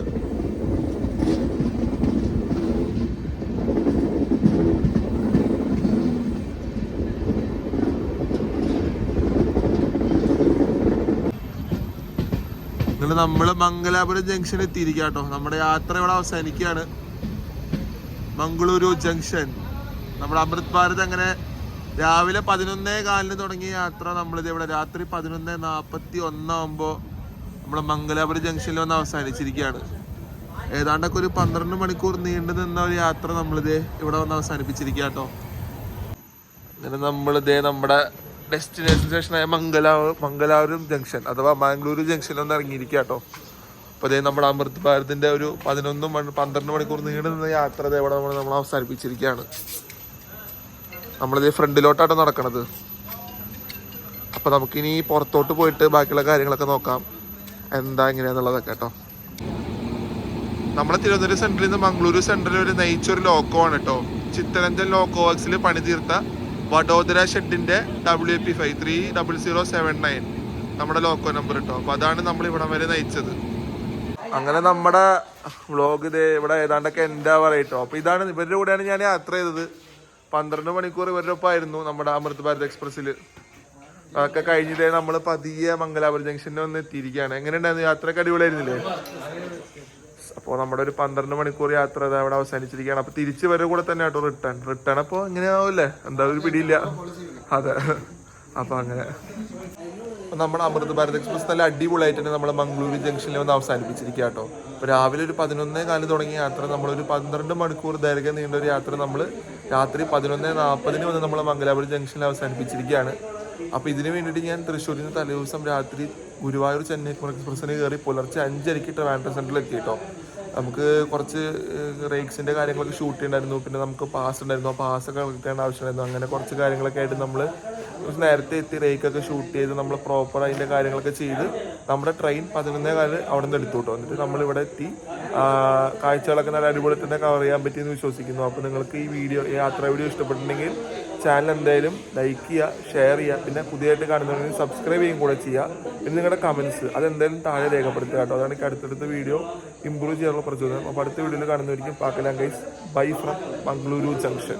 Speaker 1: നമ്മൾ മംഗലാപുരം ജംഗ്ഷൻ എത്തിയിരിക്കുക കേട്ടോ. നമ്മുടെ യാത്ര ഇവിടെ അവസാനിക്കുകയാണ്. മംഗളൂരു ജംഗ്ഷൻ നമ്മുടെ അമൃത് ഭാരത് അങ്ങനെ രാവിലെ 11:15 തുടങ്ങിയ യാത്ര നമ്മളിത് ഇവിടെ രാത്രി 11:41 ആകുമ്പോൾ നമ്മൾ മംഗലാപുരം ജംഗ്ഷനിൽ വന്ന് അവസാനിച്ചിരിക്കുകയാണ്. ഏതാണ്ടൊക്കെ ഒരു 12 മണിക്കൂർ നീണ്ടു നിന്ന ഒരു യാത്ര നമ്മളിത് ഇവിടെ വന്ന് അവസാനിപ്പിച്ചിരിക്കുക കേട്ടോ. അങ്ങനെ നമ്മളിതേ നമ്മുടെ ഡെസ്റ്റിനേഷൻ സ്റ്റേഷനായ മംഗലാപുരം ജംഗ്ഷൻ അഥവാ മാംഗ്ലൂരു ജംഗ്ഷനിൽ ഒന്ന് ഇറങ്ങിയിരിക്കുക കേട്ടോ. അപ്പോൾ അതേ നമ്മുടെ അമൃത് ഭാരതിൻ്റെ ഒരു 12 മണിക്കൂർ നീണ്ടു നിന്ന യാത്ര ഇവിടെ നമ്മൾ അവസാനിപ്പിച്ചിരിക്കുകയാണ്. നമ്മളിത് ഫ്രണ്ടിലോട്ടാണ് നടക്കണത്. അപ്പോൾ നമുക്കിനി പുറത്തോട്ട് പോയിട്ട് ബാക്കിയുള്ള കാര്യങ്ങളൊക്കെ നോക്കാം, എന്താ എങ്ങനെയാന്നുള്ളതൊക്കെ കേട്ടോ. നമ്മുടെ തിരുവനന്തപുരം സെൻട്രലിൽ നിന്ന് മംഗളൂരു സെൻട്രൽ ഒരു നയിച്ചൊരു ലോക്കോ ആണ് കേട്ടോ. ചിത്തരഞ്ജൻ ലോക്കോ വർക്സിൽ പണി തീർത്ത വഡോദര ഷെഡിന്റെ WP5 30079 നമ്മുടെ ലോക്കോ നമ്പർ കേട്ടോ. അപ്പോൾ അതാണ് നമ്മൾ ഇവിടം വരെ നയിച്ചത്. അങ്ങനെ നമ്മുടെ വ്ളോഗ് ഇത് ഇവിടെ ഏതാണ്ടൊക്കെ എന്താ പറയട്ടോ. അപ്പോൾ ഇതാണ് ഇവരുടെ കൂടെയാണ് ഞാൻ യാത്ര ചെയ്തത്. 12 മണിക്കൂർ ഇവരുടെ ഒപ്പം ആയിരുന്നു നമ്മുടെ അമൃത് ഭാരത് എക്സ്പ്രസ്സിൽ. അതൊക്കെ കഴിഞ്ഞിട്ടേ നമ്മൾ പതിയെ മംഗലാപുരം ജംഗ്ഷനിൽ വന്ന് എത്തിയിരിക്കുകയാണ്. എങ്ങനെയുണ്ടായിരുന്നു യാത്രയൊക്കെ? അടിപൊളിയായിരുന്നില്ലേ? അപ്പോൾ നമ്മുടെ ഒരു 12 മണിക്കൂർ യാത്ര അത് അവിടെ അവസാനിച്ചിരിക്കുകയാണ്. അപ്പോൾ തിരിച്ച് വരെ കൂടെ തന്നെ കേട്ടോ റിട്ടേൺ അപ്പോൾ ഇങ്ങനെയാവില്ലേ, എന്താ ഒരു പിടിയില്ല. അതെ, അപ്പോൾ അങ്ങനെ നമ്മുടെ അമൃത് ഭാരത് എക്സ്പ്രസ് നല്ല അടിപൊളിയായിട്ട് തന്നെ നമ്മൾ മംഗളൂരു ജംഗ്ഷനിൽ വന്ന് അവസാനിപ്പിച്ചിരിക്കുക കേട്ടോ. അപ്പോൾ രാവിലെ ഒരു 11:15 തുടങ്ങിയ യാത്ര നമ്മളൊരു 12 മണിക്കൂർ ദൈർഘ്യം നീണ്ട ഒരു യാത്ര നമ്മൾ രാത്രി 11:40 വന്ന് നമ്മൾ മംഗലാപുരം ജംഗ്ഷനിൽ അവസാനിപ്പിച്ചിരിക്കുകയാണ്. അപ്പോൾ ഇതിന് വേണ്ടിയിട്ട് ഞാൻ തൃശ്ശൂരിൽ നിന്ന് തലേദിവസം രാത്രി ഗുരുവായൂർ ചെന്നൈ എക്സ്പ്രസ്സിന് കയറി പുലർച്ചെ 5:30 ട്രിവാൻഡ്രം സെൻറ്ററിൽ എത്തി കേട്ടോ. നമുക്ക് കുറച്ച് റേക്സിൻ്റെ കാര്യങ്ങളൊക്കെ ഷൂട്ട് ചെയ്യണ്ടായിരുന്നു. പിന്നെ നമുക്ക് പാസ് ഉണ്ടായിരുന്നു, ആ പാസ്സൊക്കെ കളക്ട് ചെയ്യേണ്ട ആവശ്യമായിരുന്നു. അങ്ങനെ കുറച്ച് കാര്യങ്ങളൊക്കെ ആയിട്ട് നമ്മൾ നേരത്തെ എത്തി റേക്കൊക്കെ ഷൂട്ട് ചെയ്ത് നമ്മൾ പ്രോപ്പർ അതിൻ്റെ കാര്യങ്ങളൊക്കെ ചെയ്ത് നമ്മുടെ ട്രെയിൻ 11:15 അവിടെ നിന്ന് എടുത്തു കേട്ടോ. എന്നിട്ട് നമ്മളിവിടെ എത്തി കാഴ്ചകളൊക്കെ നല്ല അടിപൊളി തന്നെ കവർ ചെയ്യാൻ പറ്റിയെന്ന് വിശ്വസിക്കുന്നു. അപ്പോൾ നിങ്ങൾക്ക് ഈ യാത്രാ വീഡിയോ ഇഷ്ടപ്പെട്ടിട്ടുണ്ടെങ്കിൽ ചാനൽ എന്തായാലും ലൈക്ക് ചെയ്യുക, ഷെയർ ചെയ്യുക, പിന്നെ പുതിയതായിട്ട് കാണുന്നുണ്ടെങ്കിൽ സബ്സ്ക്രൈബ് ചെയ്യുകയും കൂടെ ചെയ്യുക. പിന്നെ നിങ്ങളുടെ കമൻസ് അതെന്തായാലും താഴെ രേഖപ്പെടുത്തുക കേട്ടോ. അതാണ് എനിക്ക് അടുത്തടുത്ത വീഡിയോ ഇമ്പ്രൂവ് ചെയ്യാനുള്ള പ്രചോദനം. അപ്പോൾ അടുത്ത വീഡിയോയിൽ കാണുന്നതായിരിക്കും. പാക്കലാം guys, bye from Mangaluru junction.